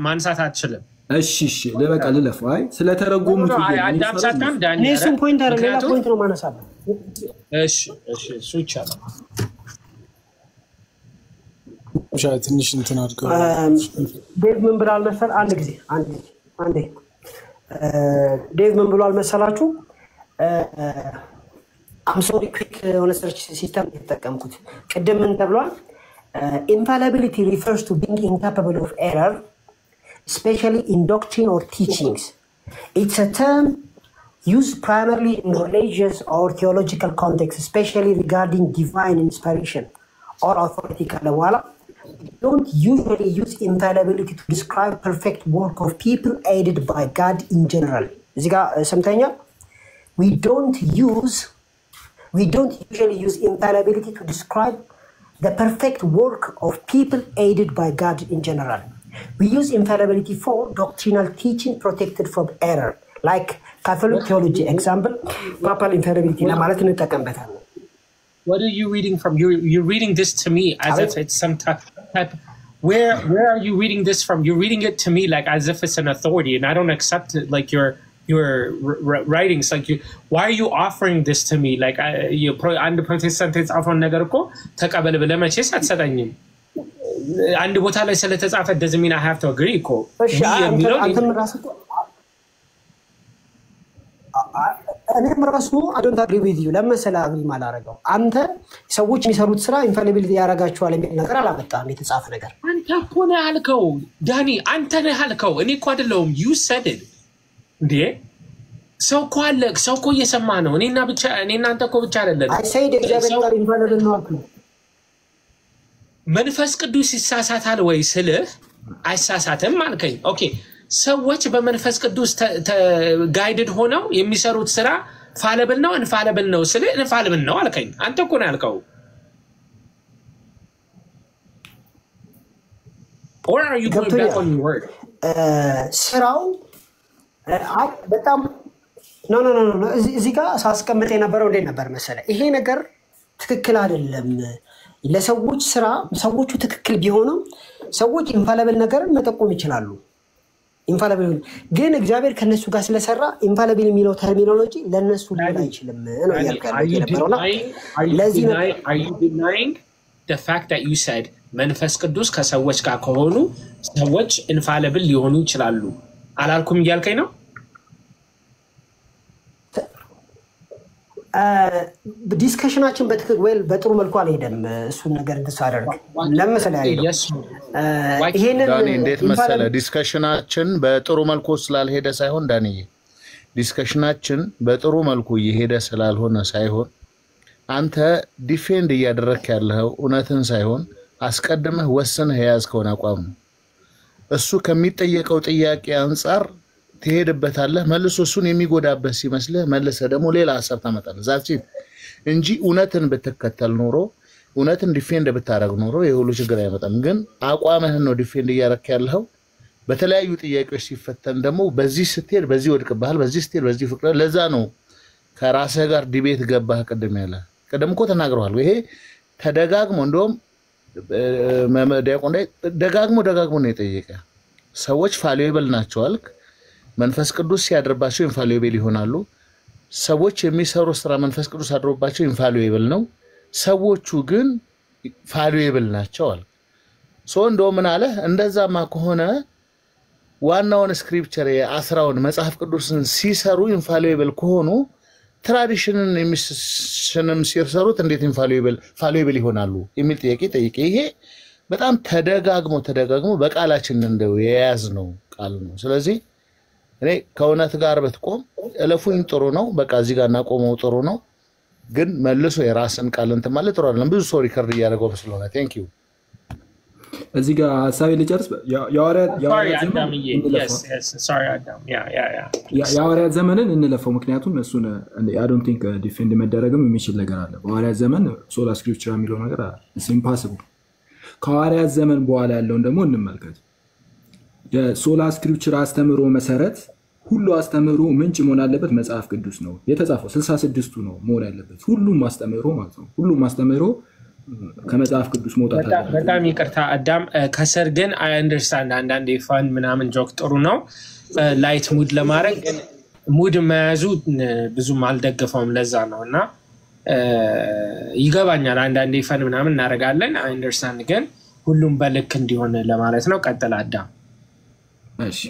ማንሳት አትችልም። እሺ ለበቃ ልለፈው። አይ ስለተረጎሙት አዳም ሳታም ዳኒ እኔ እሱን ፖይንት አይደለም ሌላ ፖይንት ነው ማነሳለሁ። እሺ እሱ ይቻላል። ትንሽ እንትን አድርገው ዴቭ ምን ብሏል መሰል አንድ ጊዜ አንዴ ዴቭ ምን ብሏል መሰላችሁ? አምሶሪ ኩዊክ የሆነ ሰርች ሲስተም የተጠቀምኩት ቅድም ምን ተብሏል? infallibility refers to being incapable of error, especially in doctrine or teachings. It's a term used primarily in religious or theological context, especially regarding divine inspiration or authority. We don't usually use infallibility to describe perfect work of people aided by God in general. We don't usually use infallibility to describe the perfect work of people aided by God in general. We use infallibility for doctrinal teaching protected from error, like Catholic theology. Example, papal infallibility. What are you reading from? You're reading this to me as if it's some type. Where are you reading this from? You're reading it to me like as if it's an authority, and I don't accept it. Like your writings, like why are you offering this to me? Like and the Protestants offer nagarko takabel bele maches atsadanyim. And ቦታ ላይ ስለተጻፈ doesn't mean I have to agree እኮ እኔም ራሱ I don't agree with you ለምሳሌ አግሪ ማላረጋው አንተ ሰዎች የሚሰሩት ስራ ኢንፋሊቢሊቲ ያረጋቸዋል የሚል ነገር አላመጣም የተጻፈ ነገር አንተ እኮ ነህ ያልከው ዳኒ አንተ ነህ ያልከው እኔ እኮ አይደለሁም you said it እንዴ ሰው እኮ አለ ሰው እኮ እየሰማ ነው እኔና አንተ እኮ ብቻ አይደለም I said እግዚአብሔር ቃል ኢንፋሊብል ነው አልኩ መንፈስ ቅዱስ ይሳሳታል ወይ ስልህ አይሳሳትም አልከኝ ኦኬ ሰዎች በመንፈስ ቅዱስ ጋይድድ ሆነው የሚሰሩት ስራ ፋለብል ነው ኢንፋሊብል ነው ስልህ ኢንፋሊብል ነው አልከኝ አንተ እኮ ነው ያልከው Or are you going back on your word? ስራው በጣም ኖ እዚህ ጋር ሳስቀምጥ የነበረው እንዴት ነበር መሰለ ይሄ ነገር ትክክል አይደለም ለሰዎች ስራ ሰዎቹ ትክክል ቢሆንም ሰዎች ኢንፋሊብል ነገርን መጠቆም ይችላሉ ኢንፋሊብል ግን እግዚአብሔር ከነሱ ጋር ስለሰራ ኢንፋሊብል የሚለው ተርሚኖሎጂ ለነሱ ሊሆን አይችልም ነው ያልከው ለዚህ ነው are you denying the fact that you said መንፈስ ቅዱስ ከሰዎች ጋር ከሆኑ ሰዎች ኢንፋሊብል ሊሆኑ ይችላሉ አላልኩም እያልከኝ ነው ዲስከሽናችን በጥሩ መልኩ አልሄደም እሱን ነገር እንተሳደርግ ለምሳሌ አይደለም ይሄንን ዳኒ እንዴት መሰለ ዲስከሽናችን በጥሩ መልኩ ስላልሄደ ሳይሆን ዳኒ ዲስከሽናችን በጥሩ መልኩ እየሄደ ስላልሆነ ሳይሆን አንተ ዲፌንድ እያደረክ ያለው እውነትን ሳይሆን አስቀድመህ ወሰነህ ያዝከውን አቋም እሱ ከሚጠየቀው ጥያቄ አንፃር ትሄድበታለህ መልሶ እሱን የሚጎዳበት ሲመስልህ መልሰ ደግሞ ሌላ ሐሳብ ታመጣለህ ዛት እንጂ እውነትን ብትከተል ኖሮ እውነትን ዲፌንድ ብታረግ ኖሮ የሁሉ ችግር አይመጣም ግን አቋምህን ነው ዲፌንድ እያረክ ያለው በተለያዩ ጥያቄዎች ሲፈተን ደግሞ በዚህ ስትሄድ በዚህ ወድቅብሃል በዚህ ስትሄድ በዚህ ፍቅር ለዛ ነው ከራስህ ጋር ዲቤት ገባህ ቀደም እኮ ተናግረዋል ይሄ ተደጋግሞ እንደውም ዲያቆን ደጋግሞ ነው የጠየቀ ሰዎች ፋሊዌብል ናቸው አልክ መንፈስ ቅዱስ ሲያድርባቸው ኢንፋሊዌብል ይሆናሉ ሰዎች የሚሰሩ ስራ መንፈስ ቅዱስ አድሮባቸው ኢንፋሊዌብል ነው ሰዎቹ ግን ፋሊዌብል ናቸው አልክ እንደው ምን አለ እንደዛማ ከሆነ ዋናውን ስክሪፕቸር የአስራውን መጽሐፍ ቅዱስን ሲሰሩ ኢንፋሊዌብል ከሆኑ ትራዲሽንን የሚሽንም ሲሰሩት እንዴት ኢንፋሊዌብል ይሆናሉ የሚል ጥያቄ ጠይቄ ይሄ በጣም ተደጋግሞ በቃላችን እንደው የያዝ ነው ቃል ነው ስለዚህ እኔ ከእውነት ጋር በትቆም እለፉኝ ጥሩ ነው በቃ እዚህ ጋር እናቆመው ጥሩ ነው ግን መልሶ የራስን ቃል እንትን ማለት ጥሩ አይደለም ብዙ ሰው ሪከርድ እያደረገው ስለሆነ ቴንክ ዩ እዚህ ጋር ሐሳቤ ልጨርስ የሐዋርያት ዘመንን እንለፈው ምክንያቱም እሱን I don't think ዲፌንድ መደረግም የሚችል ነገር አለ በሐዋርያት ዘመን ሶላ ስክሪፕቸር የሚለው ነገር is impossible ከሐዋርያት ዘመን በኋላ ያለውን ደግሞ እንመልከት የሶላ ስክሪፕቸር አስተምሮ መሰረት ሁሉ አስተምሮ ምንጭ መሆን ያለበት መጽሐፍ ቅዱስ ነው የተጻፈው 66ቱ ነው መሆን ያለበት ሁሉም አስተምሮ ማለት ነው ሁሉም አስተምሮ ከመጽሐፍ ቅዱስ መውጣት አለ በጣም ይቅርታ አዳም ከሰር ግን I understand አንዳንዴ ፋን ምናምን ጆክ ጥሩ ነው ላይት ሙድ ለማድረግ ግን ሙድ መያዙ ብዙም አልደገፈውም ለዛ ነውና ይገባኛል አንዳንዴ ፋን ምናምን እናረጋለን I understand ግን ሁሉም በልክ እንዲሆን ለማለት ነው ቀጥል አዳም እሺ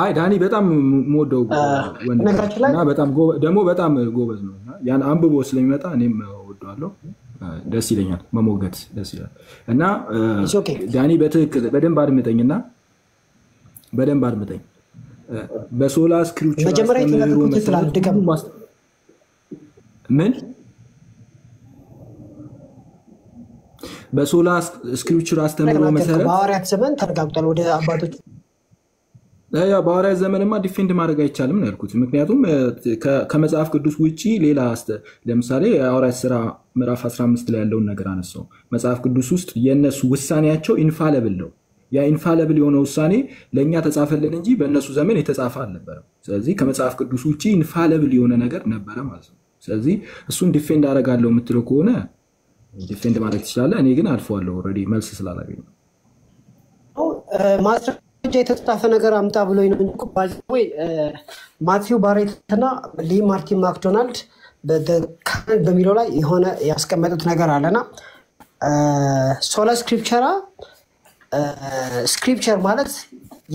አይ ዳኒ በጣም ሞደው ወንድና በጣም ደሞ በጣም ጎበዝ ነውና ያን አንብቦ ስለሚመጣ እኔም ወደዋለሁ ደስ ይለኛል መሞገት ደስ ይላል እና ዳኒ በትክክል በደንብ አድምጠኝና በደንብ አድምጠኝ በሶላ ስክሪፕቸር መጀመሪያ የተናገሩት ስላልደገም ምን በሶላ ስክሪፕቸር አስተምሮ መሰረት በሐዋርያት ዘመን ተረጋግጧል ወደ አባቶች በሐዋርያት ዘመንማ ዲፌንድ ማድረግ አይቻልም ነው ያልኩት ምክንያቱም ከመጽሐፍ ቅዱስ ውጪ ሌላ ለምሳሌ የሐዋርያት ሥራ ምዕራፍ 15 ላይ ያለውን ነገር አነሳው መጽሐፍ ቅዱስ ውስጥ የነሱ ውሳኔያቸው ኢንፋሊብል ነው ያ ኢንፋሊብል የሆነ ውሳኔ ለኛ ተጻፈልን እንጂ በእነሱ ዘመን የተጻፈ አልነበረም ስለዚህ ከመጽሐፍ ቅዱስ ውጪ ኢንፋሊብል የሆነ ነገር ነበር ማለት ነው ስለዚህ እሱን ዲፌንድ አደርጋለሁ የምትለው ከሆነ ዲፌንድ ማድረግ ትችላለህ እኔ ግን አልፈዋለሁ ኦሬዲ መልስ ስላላገኘ የተጻፈ ነገር አምጣ ብሎኝ ነው እንጂ ባይዘው ማቲው ባሬትና ሊ ማርቲን ማክዶናልድ በሚለው ላይ የሆነ ያስቀመጡት ነገር አለና ሶላ ስክሪፕቸር ማለት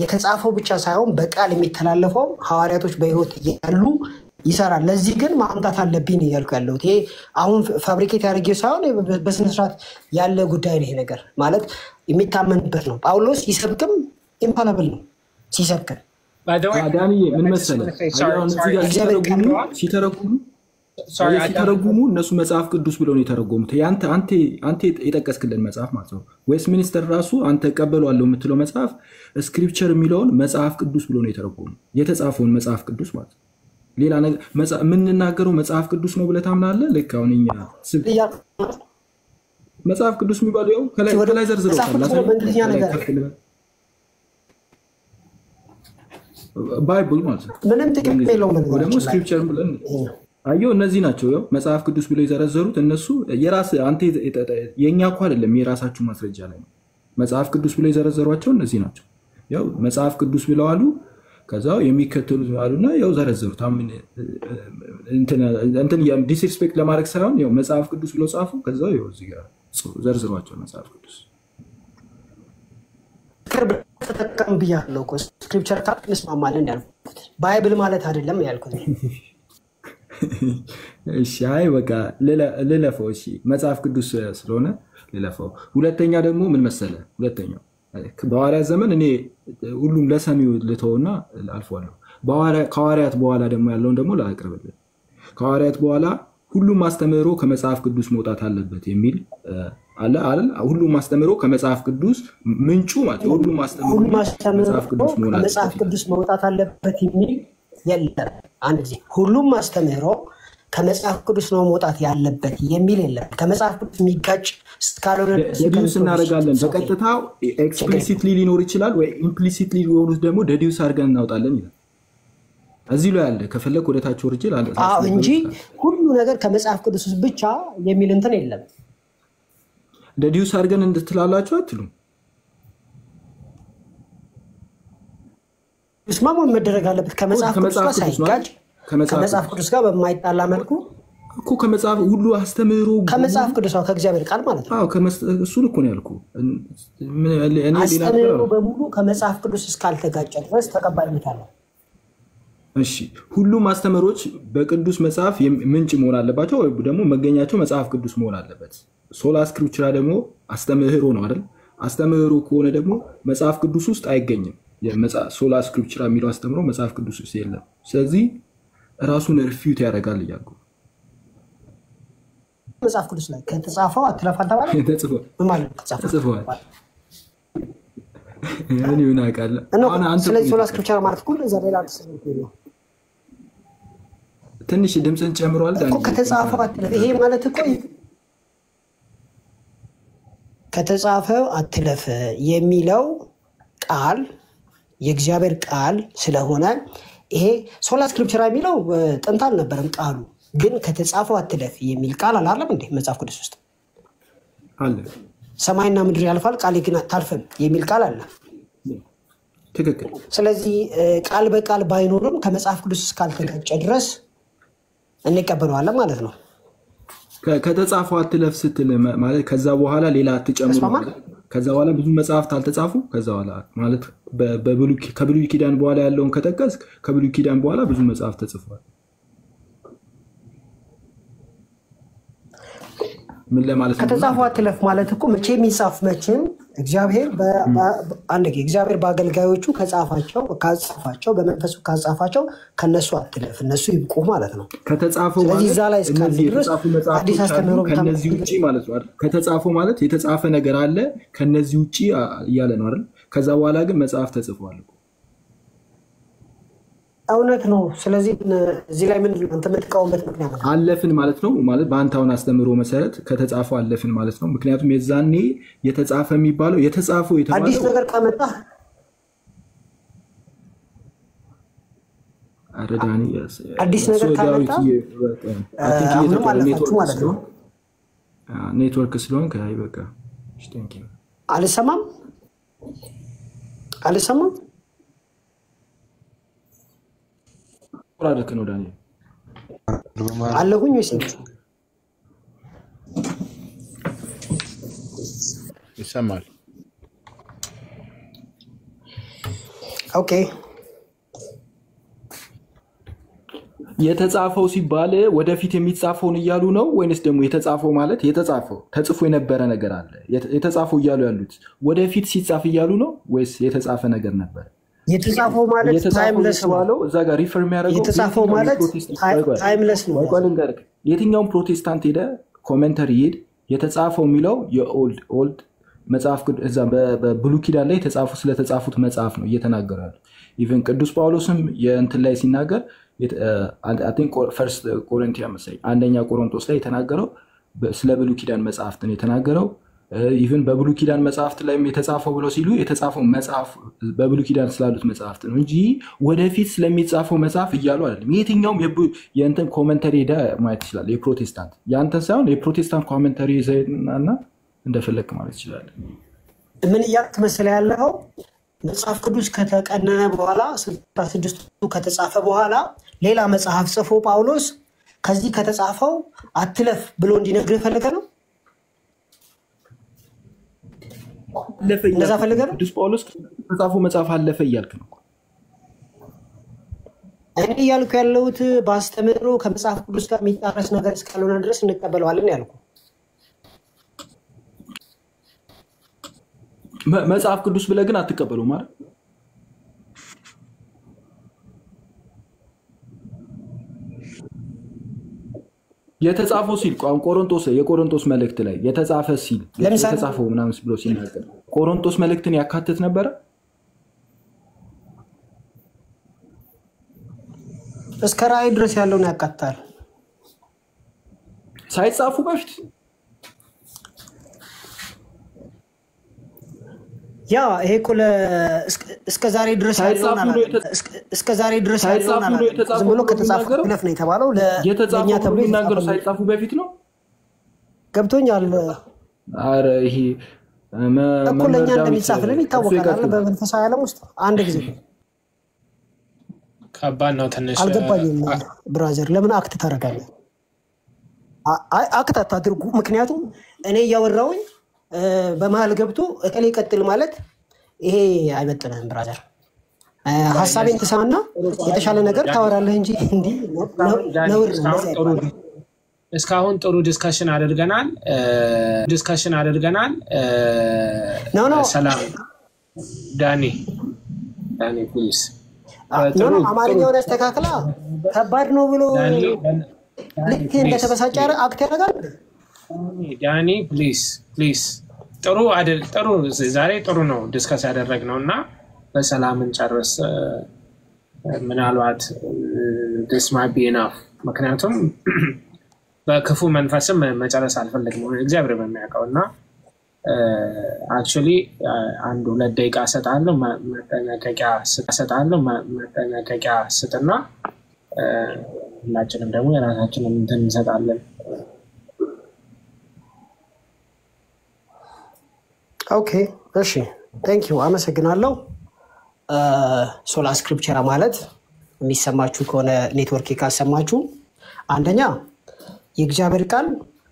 የተጻፈው ብቻ ሳይሆን በቃል የሚተላለፈው ሐዋርያቶች በህይወት ያሉ ይሰራል ለዚህ ግን ማምጣት አለብኝ እያልኩ ያለሁት ይሄ አሁን ፋብሪኬት ያደርገው ሳይሆን በስነ ስርዓት ያለ ጉዳይ ነው ይሄ ነገር ማለት የሚታመንበት ነው ጳውሎስ ይሰብክም ኢንፋሊብል ነው ሲሰብክ ዳኒ ምን መሰለህ አሁን እዚህ ጋር ሲተረጉሙ እነሱ መጽሐፍ ቅዱስ ብለው ነው የተረጎሙት አንተ የጠቀስክልን መጽሐፍ ማለት ነው ወይስ ሚኒስተር ራሱ አንተ ቀበሏለሁ የምትለው መጽሐፍ ስክሪፕቸር የሚለውን መጽሐፍ ቅዱስ ብለው ነው የተረጎሙት የተጻፈውን መጽሐፍ ቅዱስ ማለት ሌላ ነገር ምንናገረው መጽሐፍ ቅዱስ ነው ብለህ ታምናለህ ልክ አሁን እኛ መጽሐፍ ቅዱስ የሚባለው ከላይ ዘርዝረውታል ባይብል ማለት ነው። ምንም ጥቅም የለውም። ደግሞ ስክሪፕቸር ብለን አየው እነዚህ ናቸው ያው መጽሐፍ ቅዱስ ብለው የዘረዘሩት እነሱ የራስ አንተ የኛ እኮ አይደለም የራሳችሁ ማስረጃ ላይ ነው። መጽሐፍ ቅዱስ ብለው የዘረዘሯቸው እነዚህ ናቸው። ያው መጽሐፍ ቅዱስ ብለው አሉ ከዛው የሚከተሉት አሉና ያው ዘረዘሩት። አምን እንትን ዲስሪስፔክት ለማድረግ ሳይሆን ያው መጽሐፍ ቅዱስ ብለው ጻፉ ከዛው ያው እዚህ ጋር ዘርዝሯቸው መጽሐፍ ቅዱስ ተጠቀም ብያለሁ እኮ ስክሪፕቸር ካፕ እንስማማለን ያልኩት ባይብል ማለት አይደለም ያልኩት። እሺ አይ በቃ ለለፈው እሺ መጽሐፍ ቅዱስ ስለሆነ ለለፈው። ሁለተኛ ደግሞ ምን መሰለ ሁለተኛው በሐዋርያት ዘመን እኔ ሁሉም ለሰሚው ልተውና አልፏለሁ። ከሐዋርያት በኋላ ደግሞ ያለውን ደግሞ ላቅርብልህ። ከሐዋርያት በኋላ ሁሉም አስተምህሮ ከመጽሐፍ ቅዱስ መውጣት አለበት የሚል አለ አይደል? ሁሉም አስተምህሮ ከመጽሐፍ ቅዱስ ምንጩ ማለት ሁሉም አስተምህሮ ከመጽሐፍ ቅዱስ መውጣት አለበት የሚል የለም። አንድ ጊዜ ሁሉም አስተምህሮ ከመጽሐፍ ቅዱስ ነው መውጣት ያለበት የሚል የለም። ከመጽሐፍ ቅዱስ የሚጋጭ እስካልሆነ ዲዩስ እናደርጋለን። በቀጥታ ኤክስፕሊሲትሊ ሊኖር ይችላል ወይ ኢምፕሊሲትሊ ሊሆኑት ደግሞ ዲዩስ አድርገን እናውጣለን ይላል። እዚህ ላይ አለ ከፈለክ ወደታች ወርጄ ላለ እንጂ ሁሉ ነገር ከመጽሐፍ ቅዱስ ብቻ የሚል እንትን የለም። ዲዩስ አድርገን እንድትላላችሁ አትሉ ስማሙ መደረግ አለበት ከመጽሐፍ ቅዱስ ጋር ሳይጋጭ ከመጽሐፍ ቅዱስ ጋር በማይጣላ መልኩ እኮ ከመጽሐፍ ሁሉ አስተምህሮ ከመጽሐፍ ቅዱስ ነው ከእግዚአብሔር ቃል ማለት ነው። አዎ እሱን እኮ ነው ያልኩ። እኔ አስተምህሮ በሙሉ ከመጽሐፍ ቅዱስ እስካልተጋጨ ድረስ ተቀባይነት አለው። እሺ ሁሉም አስተምህሮች በቅዱስ መጽሐፍ ምንጭ መሆን አለባቸው ወይ ደግሞ መገኛቸው መጽሐፍ ቅዱስ መሆን አለበት። ሶላ ስክሪፕቸራ ደግሞ አስተምህሮ ነው አይደል? አስተምህሮ ከሆነ ደግሞ መጽሐፍ ቅዱስ ውስጥ አይገኝም። ሶላ ስክሪፕቸራ የሚለው አስተምህሮ መጽሐፍ ቅዱስ ውስጥ የለም። ስለዚህ ራሱን ሪፊዩት ያደርጋል እያልኩ መጽሐፍ ቅዱስ ላይ ከተጻፈው አትለፋል ተባለ ተጽፏል። ምን ማለት ተጽፏል? እኔ ምን አውቃለሁ። አሁን አንተ ስለዚህ ሶላ ስክሪፕቸራ ማለት ሁሉ እዛ ሌላ ነው። ትንሽ ድምፅን ጨምሯል እኮ ከተጻፈው አትለፍ። ይሄ ማለት እኮ ከተጻፈው አትለፍ የሚለው ቃል የእግዚአብሔር ቃል ስለሆነ ይሄ ሶላ ስክሪፕቸራ የሚለው ጥንት አልነበረም ቃሉ። ግን ከተጻፈው አትለፍ የሚል ቃል አላለም እንዴ መጽሐፍ ቅዱስ ውስጥ አለ። ሰማይና ምድር ያልፋል ቃሌ ግን አታልፍም የሚል ቃል አለ። ትክክል። ስለዚህ ቃል በቃል ባይኖርም ከመጽሐፍ ቅዱስ እስካልተጋጨ ድረስ እንቀበለዋለን ማለት ነው። ከተጻፈው አትለፍ ስትል ማለት ከዛ በኋላ ሌላ አትጨምሩ ማለት ከዛ በኋላ ብዙ መጽሐፍት አልተጻፉ ከዛ በኋላ ማለት ከብሉይ ኪዳን በኋላ ያለውን ከጠቀስ ከብሉይ ኪዳን በኋላ ብዙ መጽሐፍት ተጽፈዋል። ምን ለማለት ነው? ከተጻፈው አትለፍ ማለት እኮ መቼም ይጻፍ መቼም እግዚአብሔር እግዚአብሔር በአገልጋዮቹ ካጻፋቸው በመንፈሱ ካጻፋቸው ከነሱ አትለፍ እነሱ ይብቁ ማለት ነው። ከተጻፈው ማለት እነዚህ የተጻፉ መጽሐፎች ከነዚህ ውጪ ማለት ነው አይደል? ከተጻፈው ማለት የተጻፈ ነገር አለ ከነዚህ ውጪ እያለ ነው አይደል? ከዛ በኋላ ግን መጽሐፍ ተጽፏል። እውነት ነው። ስለዚህ እዚህ ላይ ምን አንተ የምትቃወምበት ምክንያት ነው? አለፍን ማለት ነው ማለት በአንታውን አስተምሮ መሰረት ከተጻፈው አለፍን ማለት ነው። ምክንያቱም የዛኔ የተጻፈ የሚባለው የተጻፈው የተባለው አዲስ ነገር ካመጣ አረዳኒ አዲስ ነገር ካመጣ ኔትወርክ ስለሆነ ከአይ በቃ አልሰማም ቁራደክ ነው ዳኒ አለሁኝ ወይስ ይሰማል? ኦኬ የተጻፈው ሲባል ወደፊት የሚጻፈውን እያሉ ነው ወይንስ ደግሞ የተጻፈው ማለት የተጻፈው ተጽፎ የነበረ ነገር አለ የተጻፈው እያሉ ያሉት ወደፊት ሲጻፍ እያሉ ነው ወይስ የተጻፈ ነገር ነበር? የተጻፈው ማለት ታይምለስ ነው። እዛ ጋር ሪፈር የሚያደርገው የተጻፈው ማለት ታይምለስ ነው። የትኛውም ፕሮቴስታንት ሄደ ኮሜንተሪ ሄድ የተጻፈው የሚለው የኦልድ መጽሐፍ እዛ በብሉይ ኪዳን ላይ የተጻፉ ስለተጻፉት መጽሐፍ ነው እየተናገሩ ያለው። ኢቭን ቅዱስ ጳውሎስም የእንትን ላይ ሲናገር አይ ቲንክ ፈርስት ኮሪንቲያንስ አንደኛ ቆሮንቶስ ላይ የተናገረው ስለ ብሉይ ኪዳን መጽሐፍት ነው የተናገረው። ኢቭን በብሉይ ኪዳን መጽሐፍት ላይም የተጻፈው ብለው ሲሉ የተጻፈው መጽሐፍ በብሉይ ኪዳን ስላሉት መጽሐፍት ነው እንጂ ወደፊት ስለሚጻፈው መጽሐፍ እያሉ አይደለም። የትኛውም የእንትን ኮመንተሪ ሄዳ ማየት ይችላል። የፕሮቴስታንት ያንተን ሳይሆን የፕሮቴስታንት ኮመንተሪ ዘይና እንደፈለክ ማለት ይችላል። ምን እያልክ መሰለህ ያለው መጽሐፍ ቅዱስ ከተቀነነ በኋላ 66ቱ ከተጻፈ በኋላ ሌላ መጽሐፍ ጽፎ ጳውሎስ ከዚህ ከተጻፈው አትለፍ ብሎ እንዲነግርህ ፈልገ ነው። እንደዛ ፈልገ ነው። ቅዱስ ጳውሎስ ከተጻፈው መጽሐፍ አለፈ እያልክ ነው። እኔ እያልኩ ያለሁት በአስተምህሮ ከመጽሐፍ ቅዱስ ጋር የሚጣረስ ነገር እስካልሆነ ድረስ እንቀበለዋለን ያልኩ። መጽሐፍ ቅዱስ ብለህ ግን አትቀበሉ ማለት የተጻፈው ሲል የቆሮንቶስ መልእክት ላይ የተጻፈ ሲል የተጻፈው ምናምን ብሎ ሲናገር ቆሮንቶስ መልእክትን ያካትት ነበረ። እስከ ራእይ ድረስ ያለውን ያካትታል ሳይጻፉ በፊት ያ ይሄ እኮ እስከ ዛሬ ድረስ ያለውን እስከ ዛሬ ድረስ ያለውን ዝም ብሎ ከተጻፈ ለፍ ነው የተባለው ለኛ ተብሎ የሚናገረው ሳይጻፉ በፊት ነው። ገብቶኛል። አረ ይሄ እኮ ለኛ እንደሚጻፍልን ይታወቃል በመንፈሳዊ ዓለም ውስጥ አንድ ጊዜ ከባድ ነው ትንሽ አልገባኝም። ብራዘር ለምን አክት ታደርጋለህ? አክት አታድርጉ። ምክንያቱም እኔ እያወራሁኝ በመሃል ገብቶ እከሌ ቀጥል ማለት ይሄ አይመጥንም። ብራዘር ሐሳቤን ተሰማና የተሻለ ነገር ታወራለህ እንጂ እንዴ ነው። እስካሁን ጥሩ ዲስከሽን አድርገናል። ኖ ሰላም ዳኒ ፕሊዝ ኖ አማርኛውን አስተካክላ ከባድ ነው ብሎ ልክ እንደተበሳጨ አክት ያደርጋል። ዳኒ ፕሊዝ ጥሩ ዛሬ ጥሩ ነው ዲስከስ ያደረግነውና በሰላም እንጨርስ። ምናልባት this might be enough ምክንያቱም በክፉ መንፈስም መጨረስ አልፈልግም እግዚአብሔር በሚያውቀውና actually አንድ 2 ደቂቃ ሰጣለሁ መጠነቀቂያ ስጥና ሁላችንም ደግሞ የራሳችንን እንትን እንሰጣለን። ኦኬ እሺ ቴንክ ዩ አመሰግናለሁ። ሶላ ስክሪፕቸራ ማለት የሚሰማችሁ ከሆነ ኔትወርክ ካሰማችሁ አንደኛ የእግዚአብሔር ቃል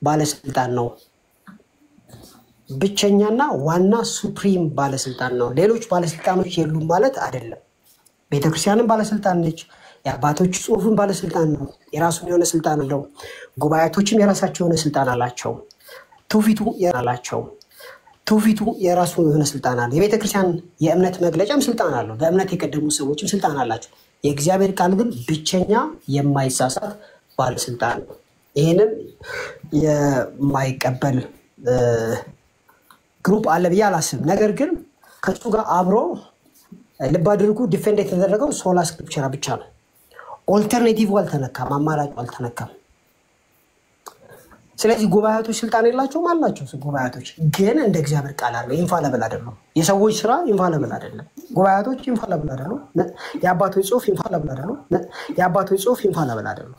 ባለስልጣን ነው። ብቸኛና ዋና ሱፕሪም ባለስልጣን ነው። ሌሎች ባለስልጣኖች የሉም ማለት አይደለም። ቤተክርስቲያንም ባለስልጣን ነች። የአባቶች ጽሑፍም ባለስልጣን ነው። የራሱን የሆነ ስልጣን አለው። ጉባኤቶችም የራሳቸው የሆነ ስልጣን አላቸው። ትውፊቱ የራሱ የሆነ ስልጣን አለው። የቤተክርስቲያን የእምነት መግለጫም ስልጣን አለው። በእምነት የቀደሙ ሰዎችም ስልጣን አላቸው። የእግዚአብሔር ቃል ግን ብቸኛ የማይሳሳት ባለስልጣን ነው። ይህንን የማይቀበል ግሩፕ አለ ብዬ አላስብም። ነገር ግን ከሱ ጋር አብሮ ልብ አድርጉ ዲፌንድ የተደረገው ሶላ ስክሪፕቸራ ብቻ ነው። ኦልተርኔቲቭ አልተነካም፣ አማራጭ አልተነካም። ስለዚህ ጉባኤቶች ስልጣን የላቸውም አላቸው። ጉባኤቶች ግን እንደ እግዚአብሔር ቃል አለ ኢንፋለብል አይደለም። የሰዎች ስራ ኢንፋለብል አይደለም። ጉባኤቶች ኢንፋለብል አይደለም። የአባቶች ጽሑፍ ኢንፋለብል አይደለም።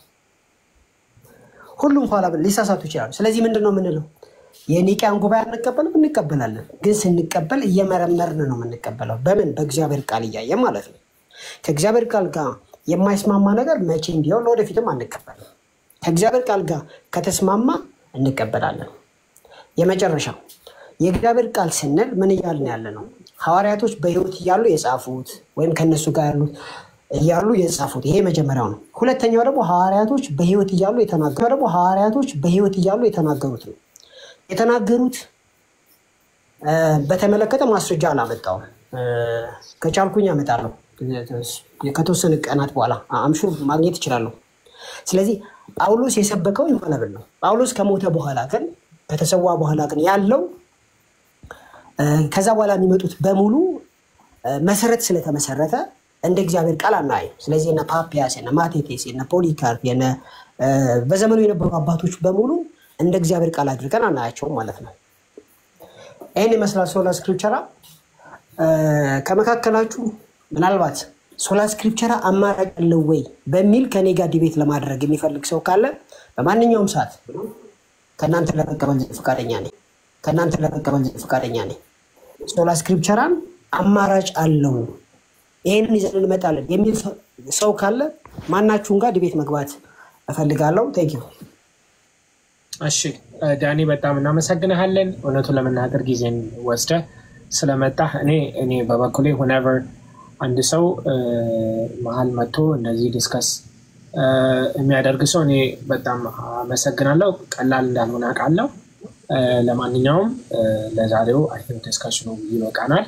ሁሉም ኢንፋለብል ሊሳሳቱ ይችላሉ። ስለዚህ ምንድነው የምንለው? የኒቅያን ጉባኤ አንቀበልም፣ እንቀበላለን። ግን ስንቀበል እየመረመርን ነው የምንቀበለው። በምን? በእግዚአብሔር ቃል እያየን ማለት ነው። ከእግዚአብሔር ቃል ጋር የማይስማማ ነገር መቼም ቢሆን ለወደፊትም አንቀበልም። ከእግዚአብሔር ቃል ጋር ከተስማማ እንቀበላለን። የመጨረሻው የእግዚአብሔር ቃል ስንል ምን እያልን ያለ ነው? ሐዋርያቶች በሕይወት እያሉ የጻፉት ወይም ከነሱ ጋር እያሉ የጻፉት ይሄ መጀመሪያው ነው። ሁለተኛው ደግሞ ሐዋርያቶች በሕይወት እያሉ የተናገሩት ነው። የተናገሩት በተመለከተ ማስረጃ አላመጣውም። ከቻልኩኝ አመጣለሁ ከተወሰነ ቀናት በኋላ አምሹር ማግኘት እችላለሁ። ስለዚህ ጳውሎስ የሰበከው ኢንፋለብል ነው። ጳውሎስ ከሞተ በኋላ ግን ከተሰዋ በኋላ ግን ያለው ከዛ በኋላ የሚመጡት በሙሉ መሰረት ስለተመሰረተ እንደ እግዚአብሔር ቃል አናይም። ስለዚህ እነ ፓፒያስ፣ እነ ማቴቴስ፣ እነ ፖሊካርፕ፣ በዘመኑ የነበሩ አባቶች በሙሉ እንደ እግዚአብሔር ቃል አድርገን አናያቸውም ማለት ነው። ይሄን ይመስላል ሶላ ስክሪፕቸራ። ከመካከላችሁ ምናልባት ሶላ ስክሪፕቸራ አማራጭ አለው ወይ በሚል ከኔ ጋር ዲቤት ለማድረግ የሚፈልግ ሰው ካለ በማንኛውም ሰዓት ከናንተ ለመቀበል ፈቃደኛ ነኝ። ሶላ ስክሪፕቸራን አማራጭ አለው ይሄንን ይዘን እንመጣለን የሚል ሰው ካለ ማናችሁም ጋር ዲቤት መግባት እፈልጋለሁ። ቴንክ ዩ። እሺ ዳኒ በጣም እናመሰግናለን። እውነቱን ለመናገር ጊዜን ወስደህ ስለመጣህ እኔ በበኩሌ whenever አንድ ሰው መሀል መጥቶ እንደዚህ ዲስከስ የሚያደርግ ሰው እኔ በጣም አመሰግናለሁ። ቀላል እንዳልሆነ አውቃለሁ። ለማንኛውም ለዛሬው አይ ቲንክ ዲስከሽኑ ይበቃናል።